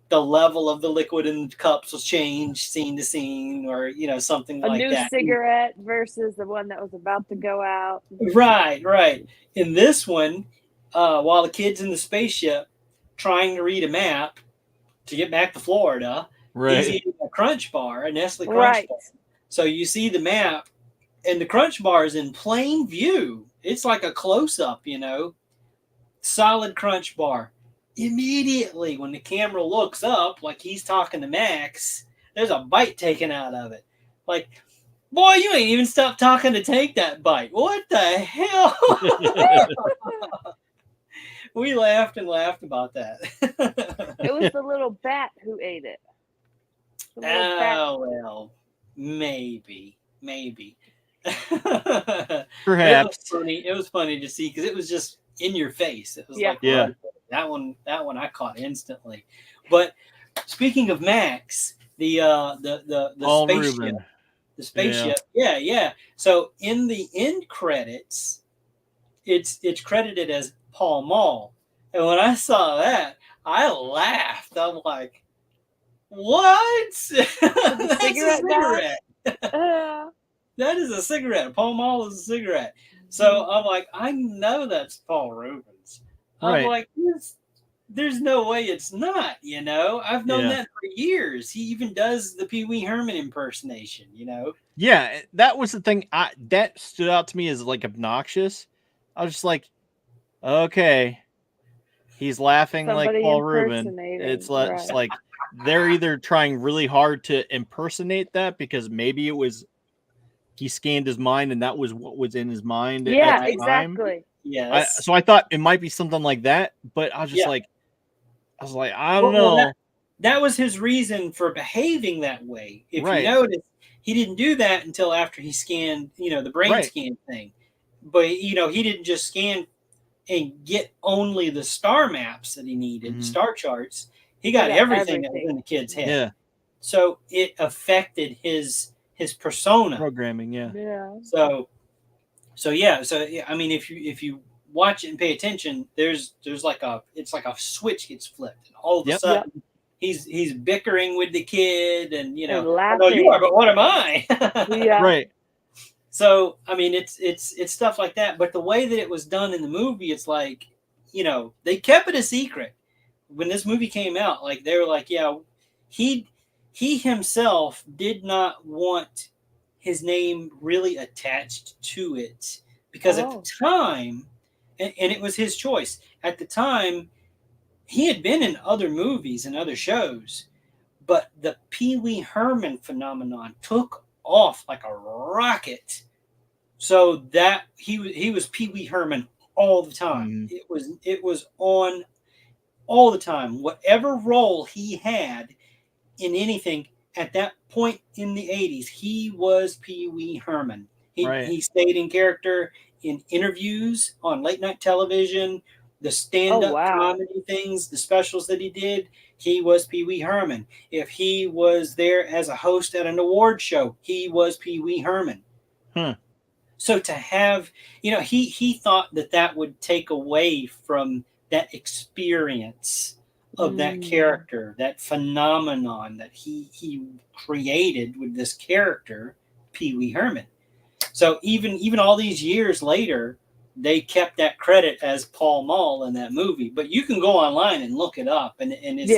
The level of the liquid in the cups will change scene to scene, or something like that. A new cigarette versus the one that was about to go out. Right. In this one, while the kid's in the spaceship trying to read a map to get back to Florida, he's eating a Crunch Bar, a Nestle Crunch Bar. So you see the map, and the Crunch Bar is in plain view. It's like a close-up, solid Crunch Bar. Immediately, when the camera looks up, like he's talking to Max, there's a bite taken out of it. Like, boy, you ain't even stopped talking to take that bite. What the hell? We laughed and laughed about that. It was the little bat who ate it. Well, maybe. Perhaps. It was funny to see because it was just in your face. It was like, that one I caught instantly. But speaking of Max, the spaceship, Rubin. The spaceship, yeah. So in the end credits, it's credited as Paul Mall, and when I saw that, I laughed. I'm like, "What? That's a cigarette." That is a cigarette. Paul Mall is a cigarette. So I'm like, I know that's Paul Rubens. I'm like, there's no way it's not, I've known that for years. He even does the Pee Wee Herman impersonation, Yeah, that was the thing. That stood out to me as like obnoxious. I was just like, okay, he's laughing like Paul Rubin. It's like they're either trying really hard to impersonate that because maybe it was he scanned his mind and that was what was in his mind. Yeah, exactly. Yeah. So I thought it might be something like that, but I was just like, I don't know. That was his reason for behaving that way. If you notice, he didn't do that until after he scanned, the brain scan thing. But he didn't just scan and get only the star maps that he needed, star charts. He got everything that was in the kid's head. Yeah. So it affected his persona programming. So I mean, if you watch it and pay attention, there's like it's like a switch gets flipped, and all of a sudden he's bickering with the kid, and no, you are, but what am I? Right. So I mean, it's stuff like that. But the way that it was done in the movie, it's like they kept it a secret when this movie came out. Like they were like, he himself did not want his name really attached to it because at the time, and it was his choice, at the time, he had been in other movies and other shows, but the Pee Wee Herman phenomenon took off like a rocket. So that he was Pee Wee Herman all the time. It was on all the time. Whatever role he had in anything at that point in the 80s, he was Pee Wee Herman. He stayed in character in interviews on late night television, the stand-up comedy things, the specials that he did. he was Pee Wee Herman. If he was there as a host at an award show, he was Pee Wee Herman. So to have, he thought that would take away from that experience of that character, that phenomenon that he created with this character, Pee Wee Herman. So even all these years later, they kept that credit as Paul Mall in that movie. But you can go online and look it up, and it's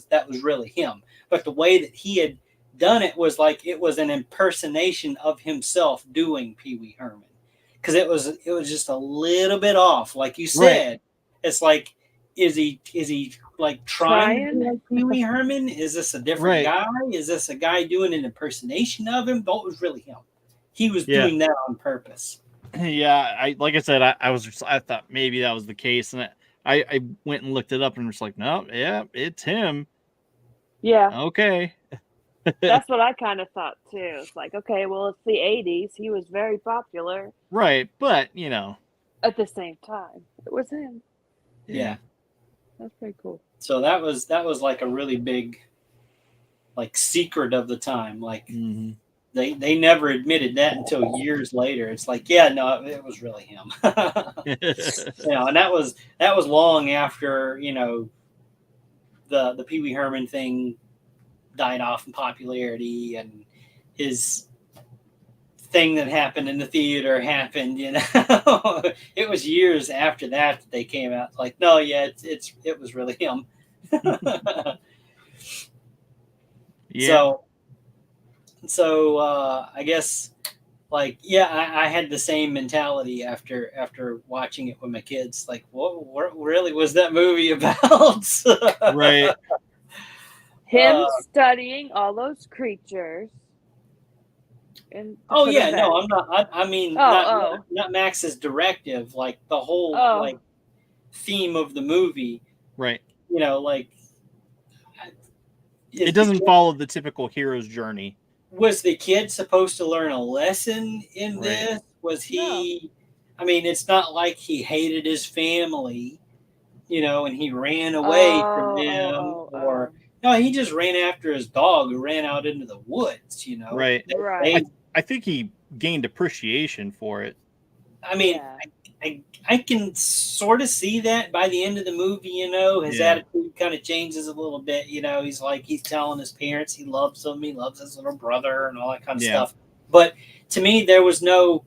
that was really him. But the way that he had done it was like it was an impersonation of himself doing Pee Wee Herman, because it was just a little bit off, like you said. Right. It's like, is he like trying to be like Pee Wee Herman? Is this a different guy? Is this a guy doing an impersonation of him? But it was really him. He was doing that on purpose. Yeah, I said, I thought maybe that was the case, and I went and looked it up and was like, no, yeah, it's him. Yeah. Okay. That's what I kind of thought too. It's like, okay, well, it's the 80s. He was very popular. Right, but at the same time, it was him. Yeah. That's pretty cool. So that was like a really big, like, secret of the time. Like, they never admitted that until years later. It's like, yeah, no, it was really him. And that was long after the Pee Wee Herman thing died off in popularity, and his thing that happened in the theater happened. It was years after that they came out like, no, yeah, it was really him. Yeah. So I guess, like, yeah, I had the same mentality after watching it with my kids. Like, what really was that movie about? Right. Him studying all those creatures. No, I'm not. I mean, not Max's directive. Like the whole like theme of the movie. Right. Like it doesn't follow the typical hero's journey. Was the kid supposed to learn a lesson in this? Was he? No. I mean, it's not like he hated his family, and he ran away from them, no, he just ran after his dog who ran out into the woods, Right. Right. I think he gained appreciation for it. I mean, I can sort of see that by the end of the movie, his attitude kind of changes a little bit. He's telling his parents he loves them, he loves his little brother and all that kind of stuff. But to me, there was no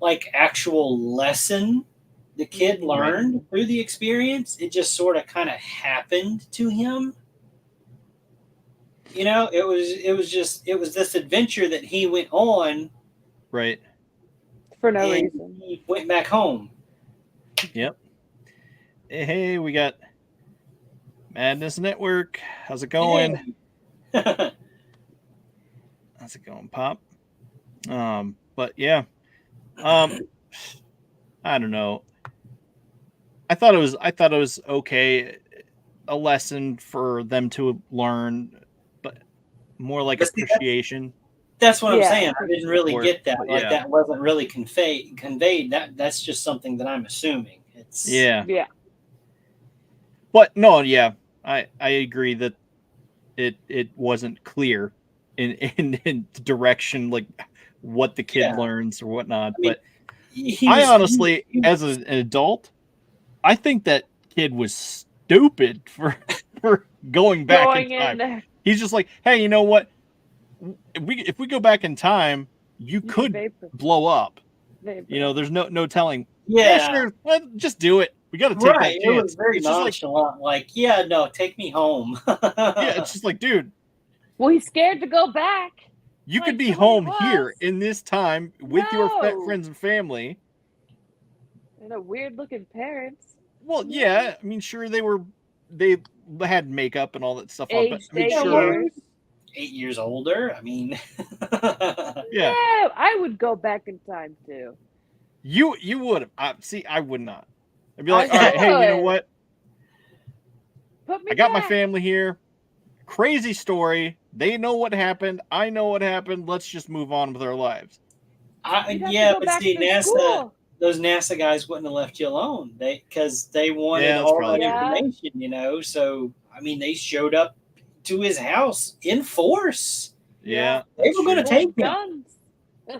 like actual lesson the kid learned through the experience. It just sort of kind of happened to him. It was this adventure that he went on. Right. For no reason. He went back home. Yep. Hey, we got Madness Network. How's it going? Hey. How's it going, Pop? But yeah. I don't know. I thought it was okay, a lesson for them to learn, but more like appreciation. That's what I'm saying. I didn't really get that. Like that wasn't really conveyed. That's just something that I'm assuming. It's yeah. But no, yeah, I agree that it wasn't clear in direction, like what the kid learns or whatnot. I mean, but I honestly, as an adult, I think that kid was stupid for going back in time. He's just like, hey, you know what? If we go back in time, you could blow up. There's no telling. Yeah, sure. Well, just do it. We got to take that chance. It was very nonchalant. Like, no, take me home. It's just like, dude. Well, he's scared to go back. You could be home here in this time with your friends and family. And a weird-looking parents. Well, yeah. I mean, sure, they had makeup and all that stuff. Aged, but I mean, sure. 8 years older. I mean, yeah, I would go back in time too. You would have. See, I would not. I'd be like, all right, hey, you know what? I got my family here. Crazy story. They know what happened. I know what happened. Let's just move on with our lives. But see, those NASA guys wouldn't have left you alone. Because they wanted all that information, So I mean, they showed up to his house in force. Yeah. They were going to take him. Guns.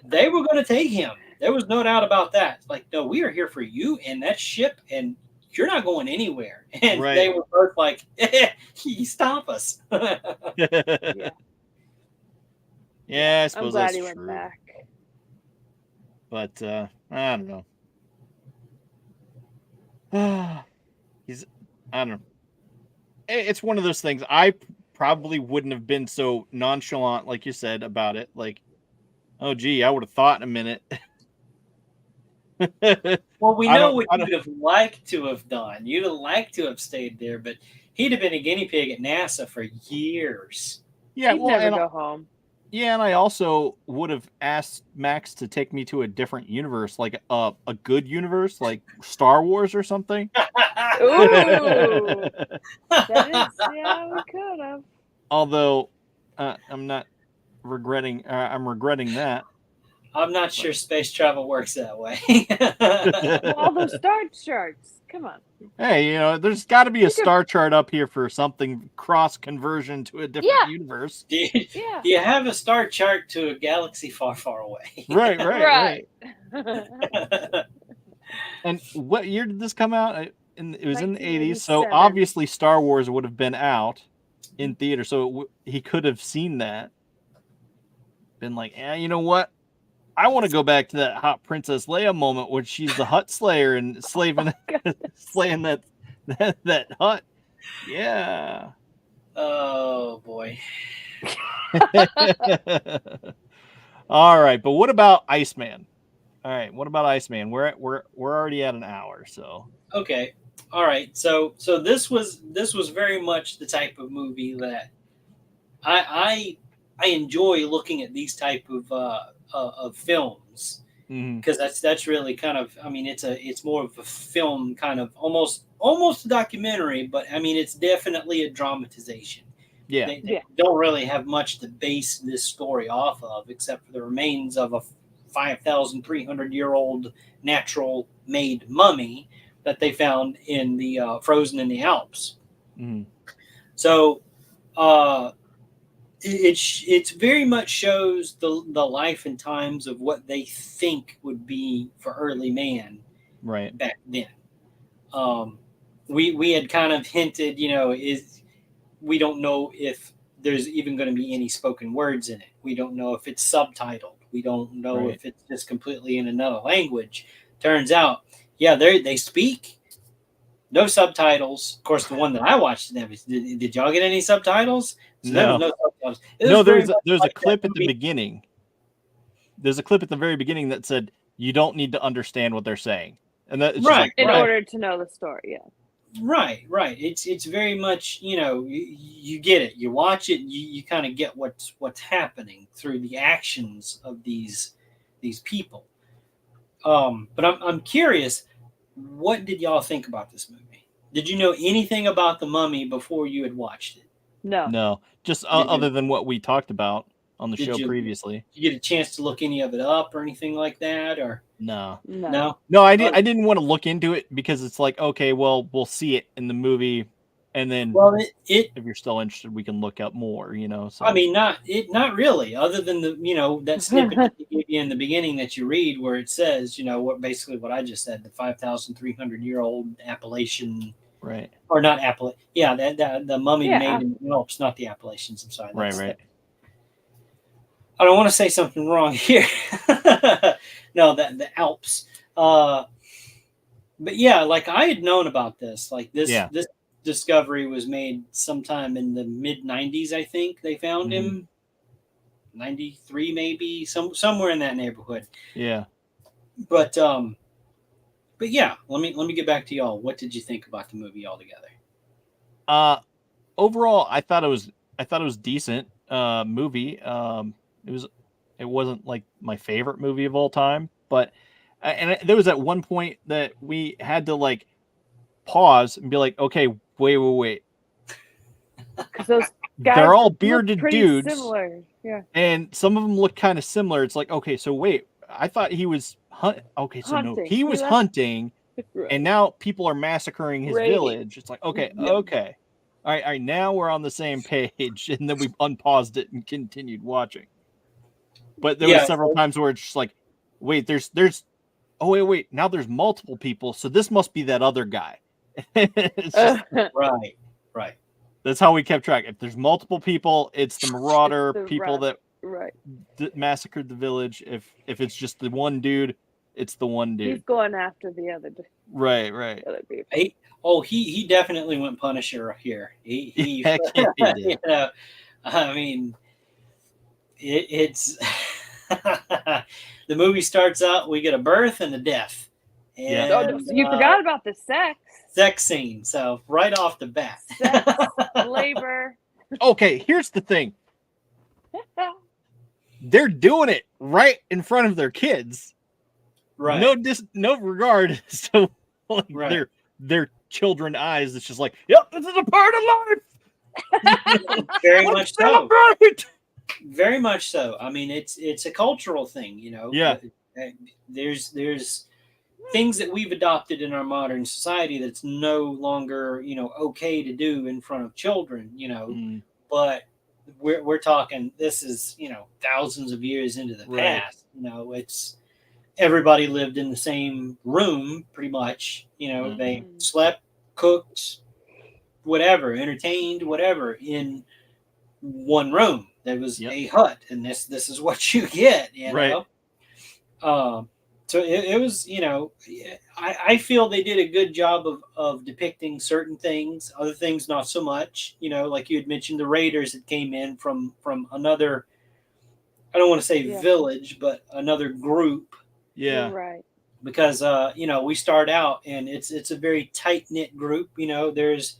They were going to take him. There was no doubt about that. Like, no, we are here for you and that ship, and you're not going anywhere. And Right. they were both like, stop us. Yeah. Yeah, I suppose I'm glad that's he went true. back. But I don't know. I don't know. It's one of those things. I probably wouldn't have been so nonchalant, like you said, about it. Like, oh, gee, I would have thought in a minute. Well, we know what you would have liked to have done. You'd have liked to have stayed there, but he'd have been a guinea pig at NASA for years. Yeah, He'd never go home. Yeah, and I also would have asked Max to take me to a different universe, like a good universe, like Star Wars or something. Ooh, we could have. Although I'm not regretting. I'm regretting that. I'm not sure space travel works that way. Well, all those star charts. Come on. Hey, there's got to be a star chart up here for something cross conversion to a different universe. Do you have a star chart to a galaxy far, far away? Right. And what year did this come out? It was in the 80s, so obviously Star Wars would have been out in theater, so he could have seen that. Been like, you know what? I want to go back to that hot Princess Leia moment when she's the Hut Slayer and slaying that hut. Yeah. Oh boy. All right, but what about Iceman? All right, what about Iceman? We're already at an hour, so. Okay. All right. So this was very much the type of movie that I enjoy looking at these type of films, because that's really kind of, I mean, it's more of a film, kind of almost a documentary, but I mean, it's definitely a dramatization. Yeah. They don't really have much to base this story off of, except for the remains of a 5,300-year-old natural made mummy that they found in the frozen in the Alps. So it's very much shows the life and times of what they think would be for early man right back then. We had kind of hinted, we don't know if there's even going to be any spoken words in it. We don't know if it's subtitled. We don't know if it's just completely in another language. Turns out, they speak. No subtitles. Of course, the one that I watched, did y'all get any subtitles? So no. There was no subtitles. There's a clip at the beginning. There's a clip at the very beginning that said, you don't need to understand what they're saying. And that's in order to know the story, Right. It's very much, you get it. You watch it, you kind of get what's happening through the actions of these people. But I'm curious, what did y'all think about this movie? Did you know anything about the Mummy before you had watched it? No, just other than what we talked about on the show previously. Did you get a chance to look any of it up or anything like that, or no? I didn't want to look into it because it's like, okay, well, we'll see it in the movie, and then if you're still interested, we can look up more. So I mean, not really, other than the that snippet that they give you in the beginning that you read, where it says, what I just said, the 5,300-year-old Appalachian. Right. Or not Appalachian. Yeah, the mummy made in the Alps, not the Appalachians. I'm sorry. Right. I don't want to say something wrong here. No, the Alps. But yeah, like I had known about this. Like this discovery was made sometime in the mid 90s, I think. They found him 93 maybe, somewhere in that neighborhood. Yeah. But yeah, let me get back to y'all. What did you think about the movie altogether? Overall, I thought it was decent movie. It wasn't like my favorite movie of all time, but there was at one point that we had to like pause and be like, okay, wait. Because those guys they're all bearded dudes, similar. Yeah, and some of them look kind of similar. It's like, okay, so wait, I thought he was he was hunting, and now people are massacring his village. It's like, okay, all all right, now we're on the same page, and then we unpaused it and continued watching. But there was several times where it's just like, wait, there's wait, now there's multiple people, so this must be that other guy. It's just, right. That's how we kept track. If there's multiple people, it's the marauder people that massacred the village. If it's just the one dude, it's the one dude. He's going after the other. Right. Other people. He definitely went Punisher here. He Heck yeah, he did. You know, I mean, it's the movie starts out. We get a birth and a death. And, you forgot about the sex scene. So right off the bat, sex, labor. Okay, here's the thing. They're doing it right in front of their kids. Right. No regard to like their children eyes. It's just like, yep, this is a part of life. Very much so. Very much so. I mean, it's a cultural thing, you know. Yeah. There's things that we've adopted in our modern society that's no longer, you know, okay to do in front of children, you know. But we're talking, this is, you know, thousands of years into the past. You know, it's everybody lived in the same room pretty much. You know, they slept, cooked, whatever, entertained, whatever, in one room. There was a hut, and this is what you get, you know. So it was, you know, I feel they did a good job of depicting certain things, other things not so much. You know, like you had mentioned, the raiders that came in from another, I don't want to say village, but another group. Yeah. Right. Because you know, we start out and it's a very tight knit group. You know, there's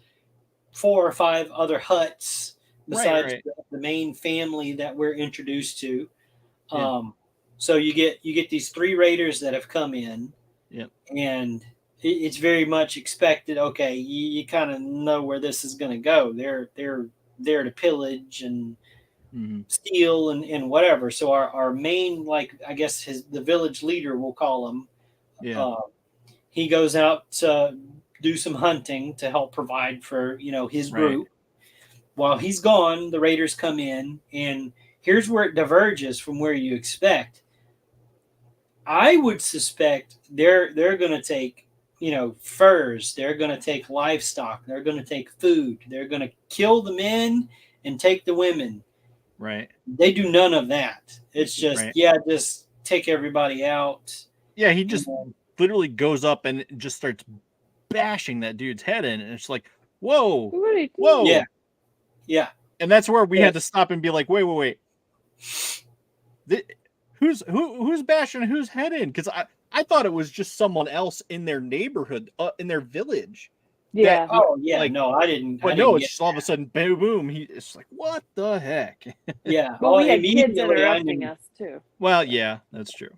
4 or 5 other huts besides the main family that we're introduced to. So you get these 3 raiders that have come in, and it's very much expected. Okay, you kind of know where this is going to go. They're there to pillage and steal and whatever. So our main, like, I guess the village leader, we'll call him. He goes out to do some hunting to help provide for, you know, his group. While he's gone, the raiders come in, and here's where it diverges from where you expect. I would suspect they're going to take, you know, furs. They're going to take livestock. They're going to take food. They're going to kill the men and take the women. Right. They do none of that. It's just, just take everybody out. Yeah, he just literally goes up and just starts bashing that dude's head in. And it's like, whoa. Whoa. Yeah. Yeah. And that's where we had to stop and be like, wait. Who's bashing whose head in? Because I thought it was just someone else in their neighborhood, in their village. Yeah. No, I didn't. But no, it's just all of a sudden, boom. It's like, what the heck? Yeah. Well, we had kids interrupting us too. Well, yeah, that's true.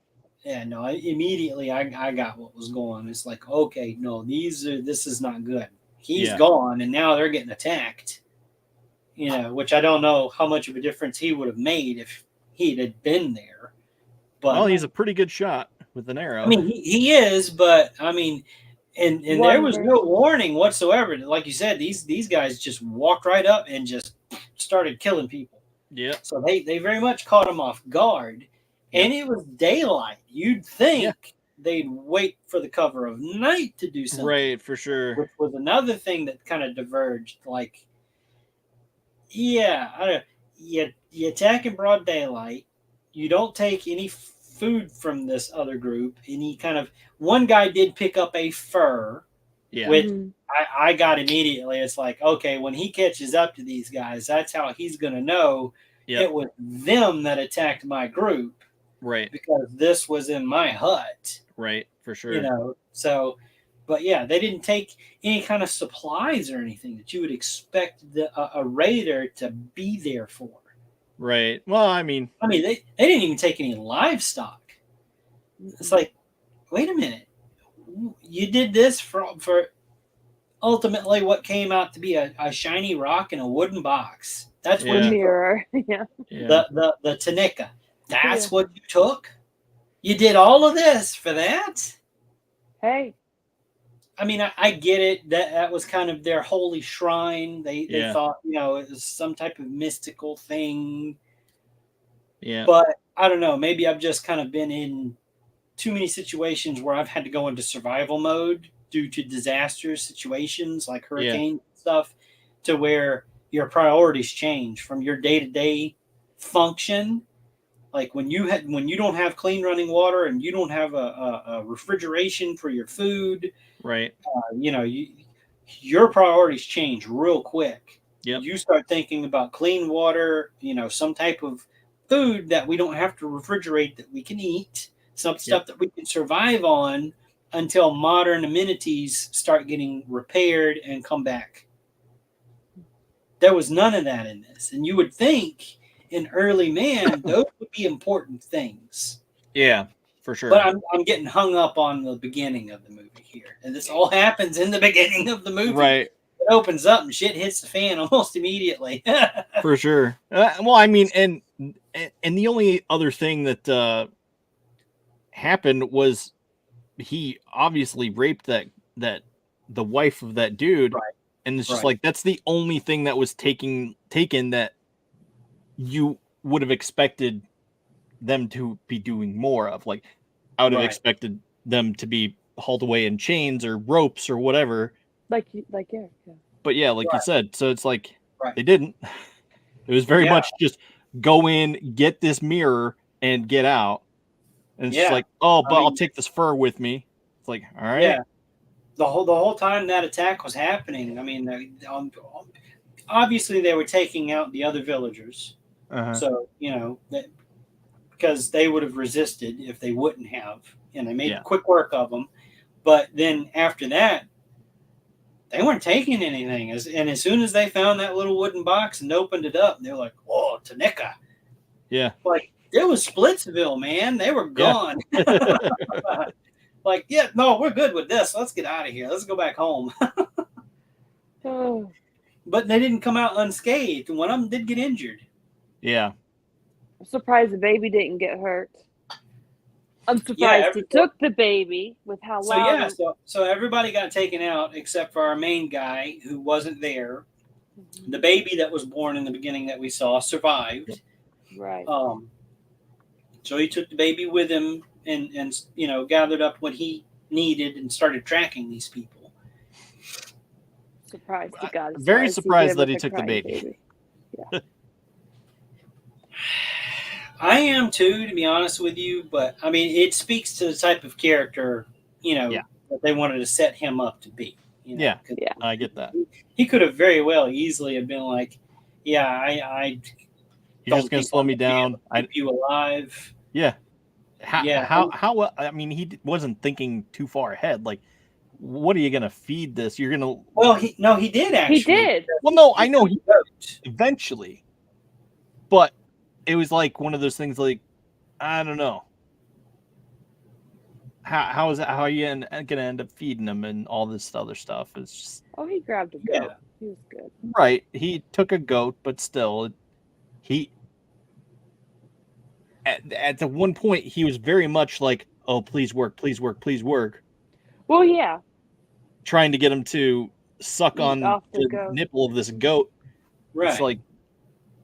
Yeah, no, immediately I got what was going on. It's like, okay, no, this is not good. He's gone, and now they're getting attacked. You know, which I don't know how much of a difference he would have made if he had been there. But well, he's a pretty good shot with an arrow. I mean, he is, but I mean, and there was no warning whatsoever. Like you said, these guys just walked right up and just started killing people. Yeah. So they very much caught him off guard, and it was daylight. You'd think they'd wait for the cover of night to do something. Right, for sure. Which was another thing that kind of diverged. Like, I don't know. You attack in broad daylight. You don't take any food from this other group. One guy did pick up a fur, which I got immediately. It's like, okay, when he catches up to these guys, that's how he's going to know it was them that attacked my group. Right. Because this was in my hut. Right, for sure. You know, so, but yeah, they didn't take any kind of supplies or anything that you would expect a raider to be there for. Right. Well, I mean, they didn't even take any livestock. It's like, wait a minute. You did this for ultimately what came out to be a shiny rock in a wooden box. That's what mirror. The Tanika. That's what you took? You did all of this for that? Hey. I mean, I get it. That was kind of their holy shrine. They thought, it was some type of mystical thing. Yeah. But I don't know. Maybe I've just kind of been in too many situations where I've had to go into survival mode due to disaster situations like hurricane stuff, to where your priorities change from your day-to-day function. Like when you don't have clean running water and you don't have a refrigeration for your food, Right. Your priorities change real quick. Yep. You start thinking about clean water, some type of food that we don't have to refrigerate, that we can eat, some stuff that we can survive on until modern amenities start getting repaired and come back. There was none of that in this. And you would think in early man, those would be important things. Yeah, for sure. But I'm getting hung up on the beginning of the movie here. And this all happens in the beginning of the movie. Right. It opens up and shit hits the fan almost immediately. For sure. Well, I mean, and the only other thing that happened was he obviously raped the wife of that dude. Right. And it's just like, that's the only thing that was taken that you would have expected them to be doing more of. Like, I would have expected them to be hauled away in chains or ropes or whatever. Like But yeah, like you said, so it's like they didn't. It was very much just go in, get this mirror, and get out. And it's just like, but I'll take this fur with me. It's like, all right. Yeah. The whole time that attack was happening, I mean, obviously they were taking out the other villagers. So, because they would have resisted if they wouldn't have. And they made quick work of them. But then after that, they weren't taking anything. And as soon as they found that little wooden box and opened it up, they were like, whoa, Tanika. Yeah. Like, it was Splitsville, man. They were gone. Like, no, we're good with this. Let's get out of here. Let's go back home. But they didn't come out unscathed. One of them did get injured. Yeah. I'm surprised the baby didn't get hurt. I'm surprised he took the baby with how loud. So everybody got taken out except for our main guy who wasn't there. Mm-hmm. The baby that was born in the beginning that we saw survived. Right. So he took the baby with him and gathered up what he needed and started tracking these people. Surprised he got his very surprised that he took the baby. Yeah. I am too, to be honest with you, but I mean, it speaks to the type of character, that they wanted to set him up to be. I get that. He could have very well easily have been like, you're just going to slow me down. Keep you alive. Yeah. How, I mean, he wasn't thinking too far ahead. Like, what are you going to feed this? You're going to. Well, he did actually. He did. Well, no, I know he did eventually. But it was like one of those things like, I don't know. How are you going to end up feeding him and all this other stuff? It's just. Oh, he grabbed a goat. Yeah. He was good. Right. He took a goat, but still, at the one point, he was very much like, oh, please work, please work, please work. Well, yeah. Trying to get him to suck on the nipple of this goat. Right. It's like,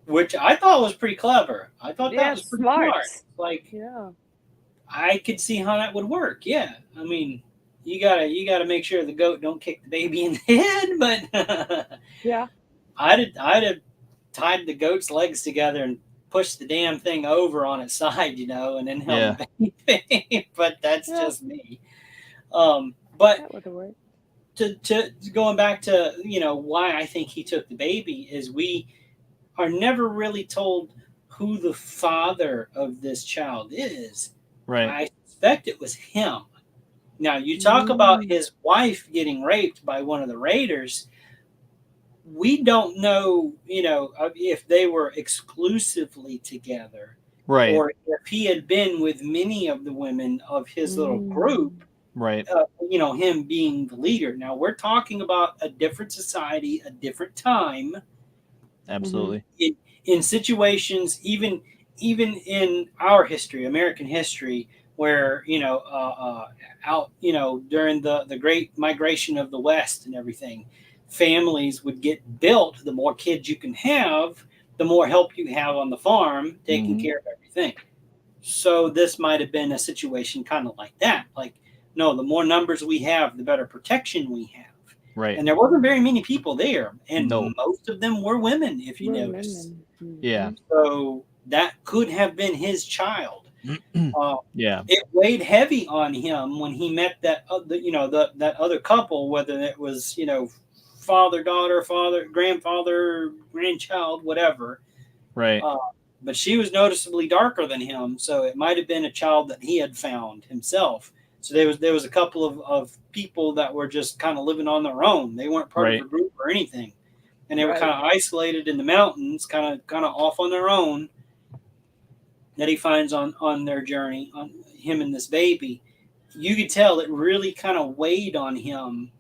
which I thought was pretty clever. I thought that was pretty smart. Like, I could see how that would work. Yeah. I mean, you gotta make sure the goat don't kick the baby in the head, but I'd have tied the goat's legs together and pushed the damn thing over on its side, and then held the baby. But that's just me. But that would have worked. To going back to why I think he took the baby is we are never really told who the father of this child is. Right. I suspect it was him. Now, you talk about his wife getting raped by one of the raiders. We don't know, if they were exclusively together. Right. Or if he had been with many of the women of his little group. Right. Him being the leader. Now, we're talking about a different society, a different time. Absolutely. In situations, even in our history, American history, where out during the great migration of the West and everything, families would get built. The more kids you can have, the more help you have on the farm taking care of everything. So this might have been a situation kind of like that. Like, no, the more numbers we have, the better protection we have. Right. And there wasn't very many people there, and No. most of them were women, if you notice. Yeah. So that could have been his child. Yeah. It weighed heavy on him when he met that that other couple, whether it was father, daughter, father, grandfather, grandchild, whatever. Right. But she was noticeably darker than him, so it might have been a child that he had found himself. So there was a couple of people that were just kind of living on their own. They weren't part of a group or anything, and they were kind of isolated in the mountains, kind of off on their own. That he finds on their journey, on him and this baby. You could tell it really kind of weighed on him.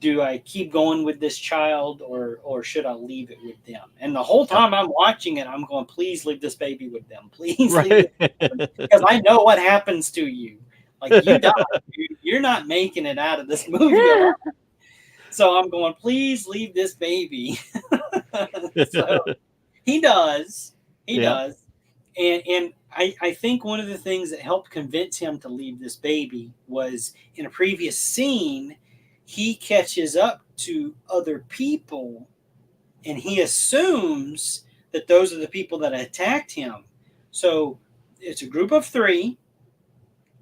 Do I keep going with this child, or should I leave it with them? And the whole time I'm watching it, I'm going, please leave this baby with them. Please leave it with them. Because I know what happens to you. Like, you die. You're not making it out of this movie. So I'm going, please leave this baby. So he does. He does. And I think one of the things that helped convince him to leave this baby was in a previous scene, he catches up to other people and he assumes that those are the people that attacked him. So it's a group of 3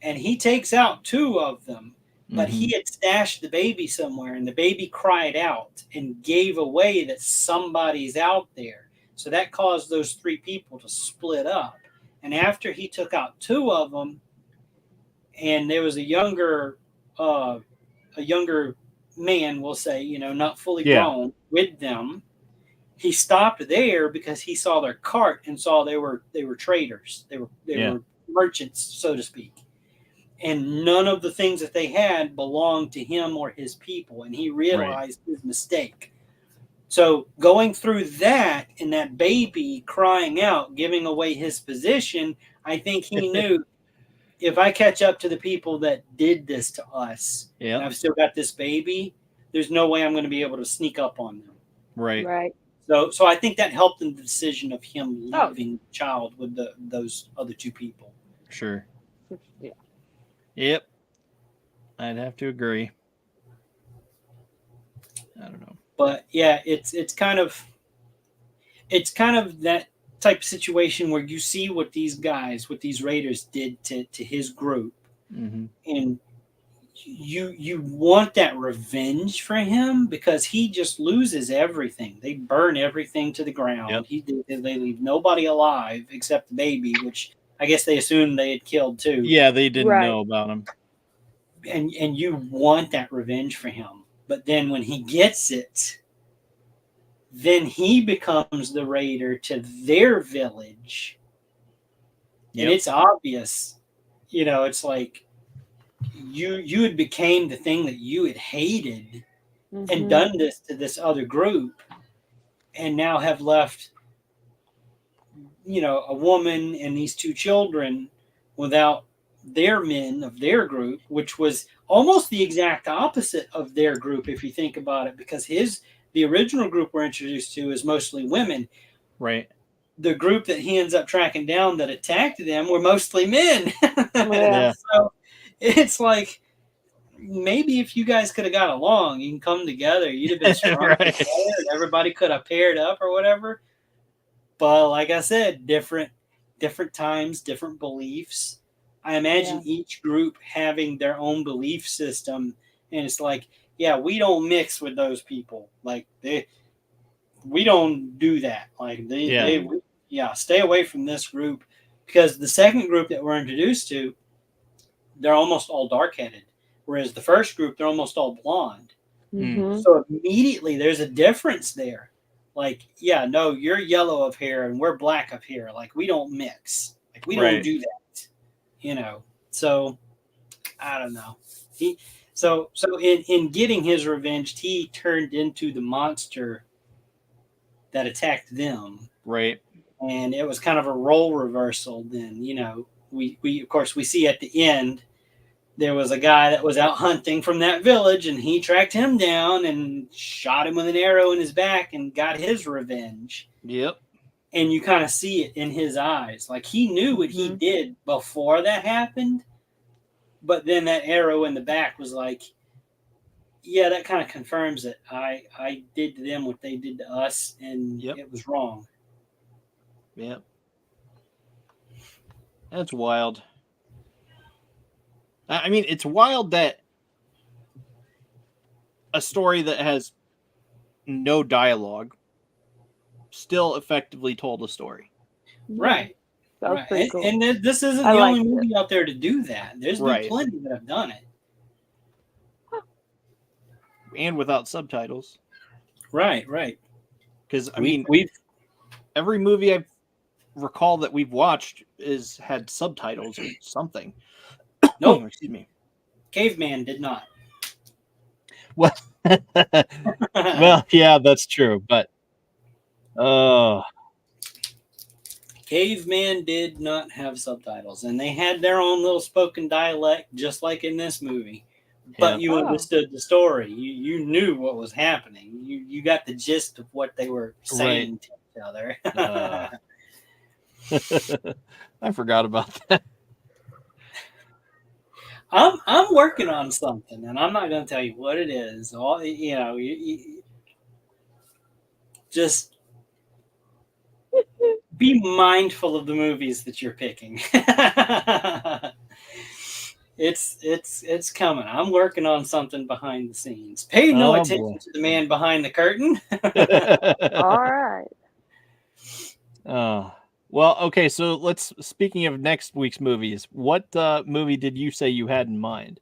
and he takes out 2 of them, but he had stashed the baby somewhere and the baby cried out and gave away that somebody's out there. So that caused those 3 people to split up. And after he took out 2 of them, and there was a younger man, we'll say, not fully grown, with them, he stopped there because he saw their cart and saw they were traders. They were merchants, so to speak. And none of the things that they had belonged to him or his people. And he realized his mistake. So going through that and that baby crying out, giving away his position, I think he knew, if I catch up to the people that did this to us, and I've still got this baby, there's no way I'm going to be able to sneak up on them. Right. So I think that helped in the decision of him leaving the child with those other 2 people. Sure. Yeah. Yep. I'd have to agree. I don't know. But yeah, it's kind of that type of situation where you see what these raiders did to his group, and you want that revenge for him because he just loses everything. They burn everything to the ground. They leave nobody alive except the baby, which I guess they assumed they had killed too. Yeah, they didn't know about him. And you want that revenge for him. But then when he gets it, then he becomes the raider to their village. And it's obvious, it's like you had became the thing that you had hated and done this to this other group, and now have left, a woman and these 2 children without their men of their group, which was almost the exact opposite of their group, if you think about it, because the original group we're introduced to is mostly women. Right. The group that he ends up tracking down that attacked them were mostly men. So it's like, maybe if you guys could have got along, you can come together, you'd have been stronger together, and everybody could have paired up or whatever. But like I said, different times, different beliefs. I imagine each group having their own belief system, and it's like, we don't mix with those people. Like we don't do that. Like stay away from this group, because the second group that we're introduced to, they're almost all dark-headed, whereas the first group, they're almost all blonde. So immediately there's a difference there. Like, no, you're yellow of hair and we're black of hair. Like, we don't mix. Like, we don't do that. So I don't know. So in getting his revenge, he turned into the monster that attacked them. Right. And it was kind of a role reversal then, we of course we see at the end there was a guy that was out hunting from that village, and he tracked him down and shot him with an arrow in his back and got his revenge. Yep. And you kind of see it in his eyes. Like, he knew what he did before that happened, but then that arrow in the back was like, yeah, that kind of confirms it. I did to them what they did to us, and it was wrong. Yep. That's wild. I mean, it's wild that a story that has no dialogue still effectively told a story. Right. That was pretty cool. And this isn't the only movie out there to do that. There's been plenty that have done it. And without subtitles. Right. Because, I mean, every movie I recall that we've watched had subtitles or something. Nope. Excuse me. Caveman did not. Well, well, yeah, that's true. But, Caveman did not have subtitles, and they had their own little spoken dialect, just like in this movie. But you understood the story. You knew what was happening. You got the gist of what they were saying to each other. I forgot about that. I'm working on something, and I'm not going to tell you what it is. All just be mindful of the movies that you're picking. It's coming. I'm working on something behind the scenes. Pay no attention to the man behind the curtain. All right. Well, okay. So speaking of next week's movies, what movie did you say you had in mind?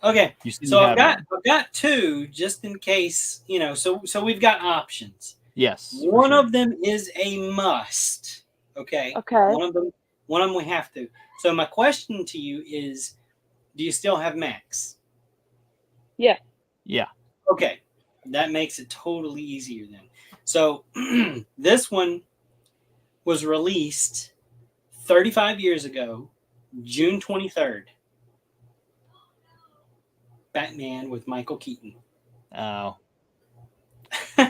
Okay. So I've got two, just in case, so we've got options. Yes. One of them is a must. Okay. One of them we have to. So my question to you is, do you still have Max? Yeah. Yeah. Okay. That makes it totally easier then. So this one was released 35 years ago, June 23rd. Batman with Michael Keaton. Oh. So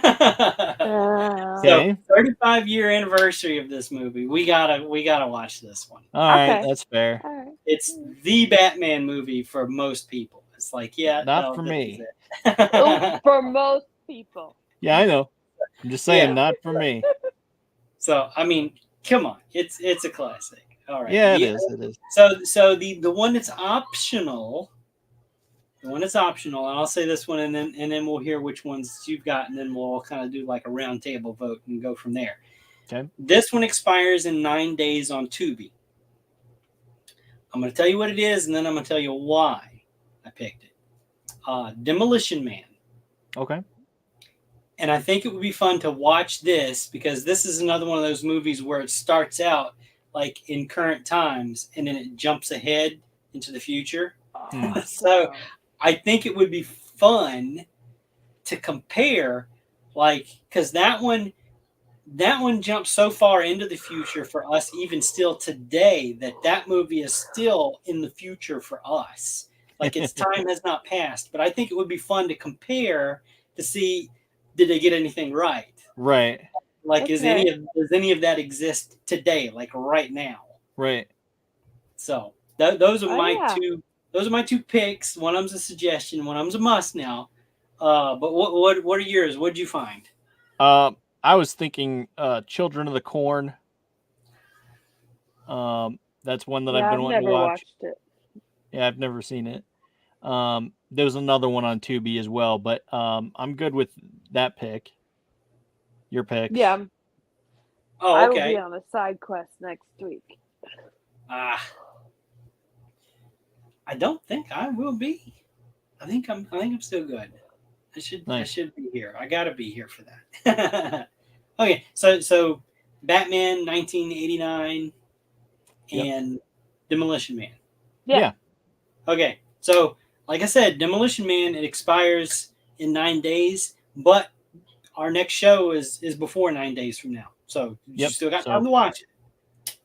35-year anniversary of this movie. We gotta watch this one. All right, that's fair. All right. It's the Batman movie for most people. It's like, not for me. For most people. Yeah, I know. I'm just saying, not for me. So I mean, come on, it's a classic. All right. Yeah, it is. It is. So the one that's optional. The one that's optional, and I'll say this one, and then we'll hear which ones you've got, and then we'll kind of do like a round table vote and go from there. Okay. This one expires in 9 days on Tubi. I'm going to tell you what it is, and then I'm going to tell you why I picked it. Demolition Man. Okay. And I think it would be fun to watch this, because this is another one of those movies where it starts out like in current times, and then it jumps ahead into the future. So I think it would be fun to compare, like, because that one jumps so far into the future for us, even still today, that movie is still in the future for us. Like, its time has not passed. But I think it would be fun to compare to see, did they get anything right? Right. Like, does any of that exist today, like right now? Right. So those are my two. Those are my two picks. One of them's a suggestion. One of them's a must now. But what are yours? What'd you find? I was thinking Children of the Corn. That's one that I've been wanting to watch. Watched it. Yeah, I've never seen it. There's another one on Tubi as well, but I'm good with that pick. Your pick. Yeah. Oh, I okay. will be on a side quest next week. I don't think I will be. I think I'm still good. I should be here. I gotta be here for that. Okay, so Batman 1989 and Demolition Man. Yeah. Okay, so like I said, Demolition Man, it expires in 9 days, but our next show is before 9 days from now. So you still got time to watch it.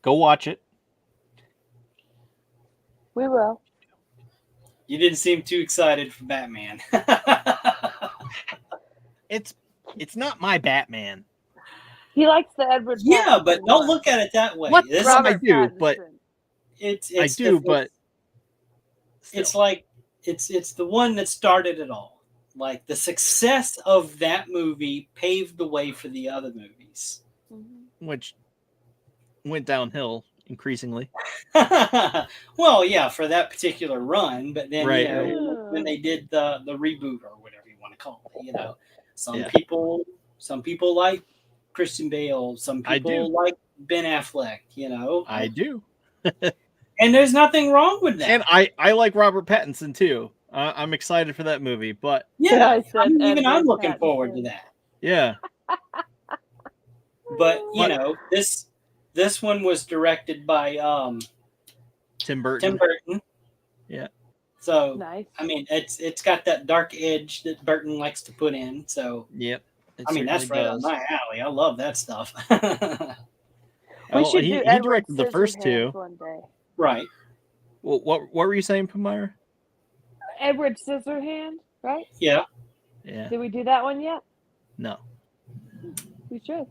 Go watch it. We will. You didn't seem too excited for Batman. It's not my Batman. He likes the Edward. Yeah, Pattinson but don't one. look at it that way. What? This Robert- is, I do, but- Pattinson. I do, but it's still. like it's the one that started it all. Like the success of that movie paved the way for the other movies. Which went downhill increasingly. Well, yeah, for that particular run, but then Right, when they did the reboot or whatever you want to call it, some Yeah. people like Christian Bale, some I do. people like Ben Affleck, I do. and there's nothing wrong with that. And I like Robert Pattinson too. I'm excited for that movie, but yeah, I said even I'm Edward looking forward to Pattinson. that. yeah. But But- this one was directed by Tim Burton. Tim Burton. Yeah. So Nice. I mean, it's got that dark edge that Burton likes to put in. So Yep. it I mean, that's certainly right does. up my alley. I love that stuff. We Well, should he do Edward directed the first two. Scissorhands one day. Right. Well, what were you saying, Pamira? Edward Scissorhand, right? Yeah. Yeah. Did we do that one yet? No. We should.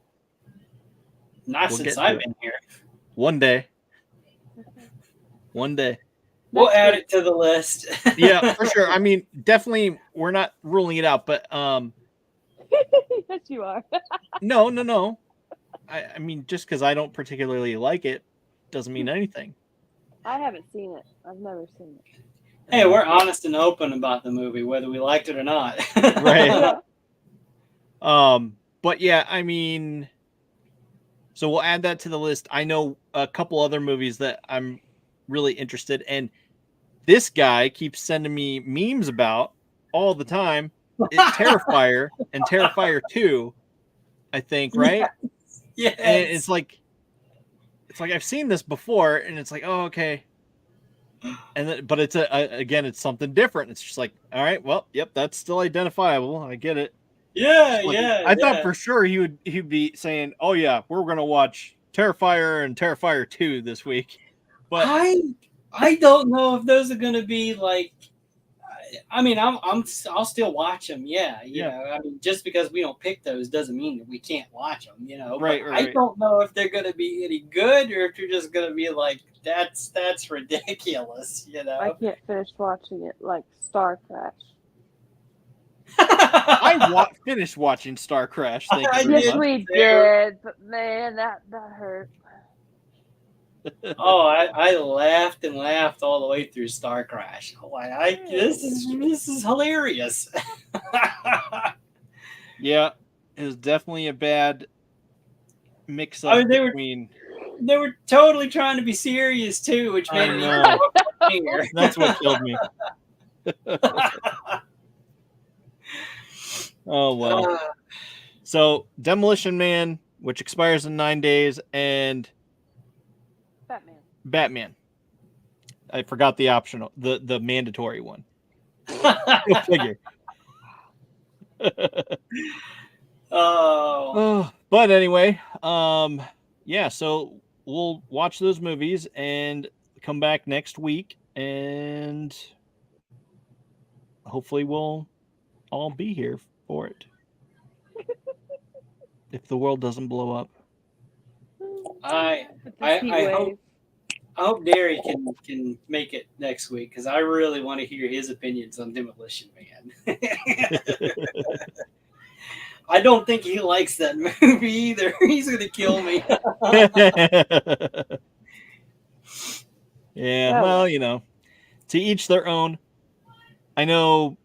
Not We'll since get to I've it. been here. One day. One day. We'll Next add week. it to the list. Yeah, for sure. I mean, definitely we're not ruling it out, but Yes, you are. no. I mean, just because I don't particularly like it doesn't mean anything. I haven't seen it. I've never seen it. Hey, we're honest and open about the movie, whether we liked it or not. Right. But yeah, I mean, so we'll add that to the list. I know a couple other movies that I'm really interested in. This guy keeps sending me memes about all the time. It's Terrifier and Terrifier 2, I think, right? Yes. And it's like I've seen this before, and it's like, oh, okay. And then, but it's again, it's something different. It's just like, all right, well, yep, that's still identifiable. I get it. Yeah, Like, yeah. I thought for sure he'd be saying, oh yeah, we're gonna watch Terrifier and Terrifier 2 this week. But I don't know if those are going to be like. I mean, I'll still watch them. Yeah, you know. I mean, just because we don't pick those doesn't mean that we can't watch them. You know. Right, But right. I don't know if they're going to be any good or if they're just going to be like that's ridiculous. You know. I can't finish watching it like Star Crash. I finished watching Star Crash. Thank you very Yes, much. we did, but man, that hurt. Oh, I laughed and laughed all the way through Star Crash. Oh, this is hilarious. Yeah, it was definitely a bad mix-up I mean, between. They were totally trying to be serious too, which made I me know. here. That's what killed me. Oh well. So Demolition Man, which expires in 9 days, and Batman. I forgot the optional, the mandatory one. Go figure. Oh. But anyway, yeah. So we'll watch those movies and come back next week, and hopefully we'll all be here for it. If the world doesn't blow up. I hope Derry can make it next week because I really want to hear his opinions on Demolition Man. I don't think he likes that movie either. He's gonna kill me. Yeah, well, to each their own. I know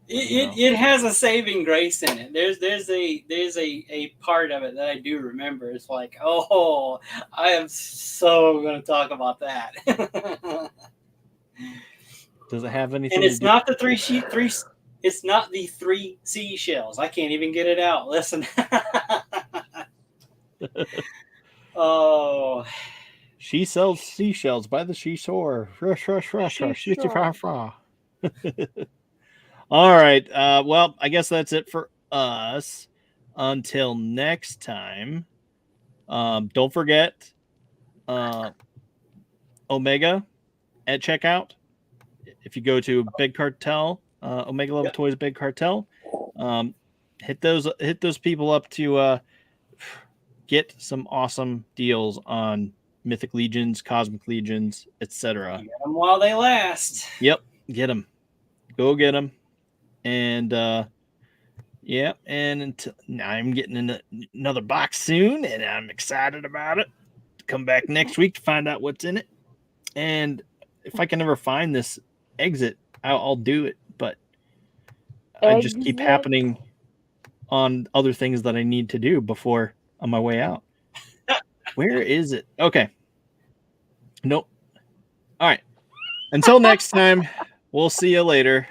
it has a saving grace in it. There's a part of it that I do remember. It's like, oh, I am so going to talk about that. Does it have anything? And it's not the three. It's not the 3 seashells. I can't even get it out. Listen. Oh. She sells seashells by the seashore. All right. Well, I guess that's it for us. Until next time. Don't forget Omega at checkout. If you go to Big Cartel, Omega Level Toys Big Cartel, hit those people up to get some awesome deals on Mythic Legions, Cosmic Legions, etc. Get them while they last. Yep, get them. Go get them. And yeah, and I'm getting another box soon, and I'm excited about it. Come back next week to find out what's in it. And if I can ever find this exit, I'll do it. But I just keep happening on other things that I need to do before on my way out. Where is it? Okay. Nope. All right. Until next time, we'll see you later.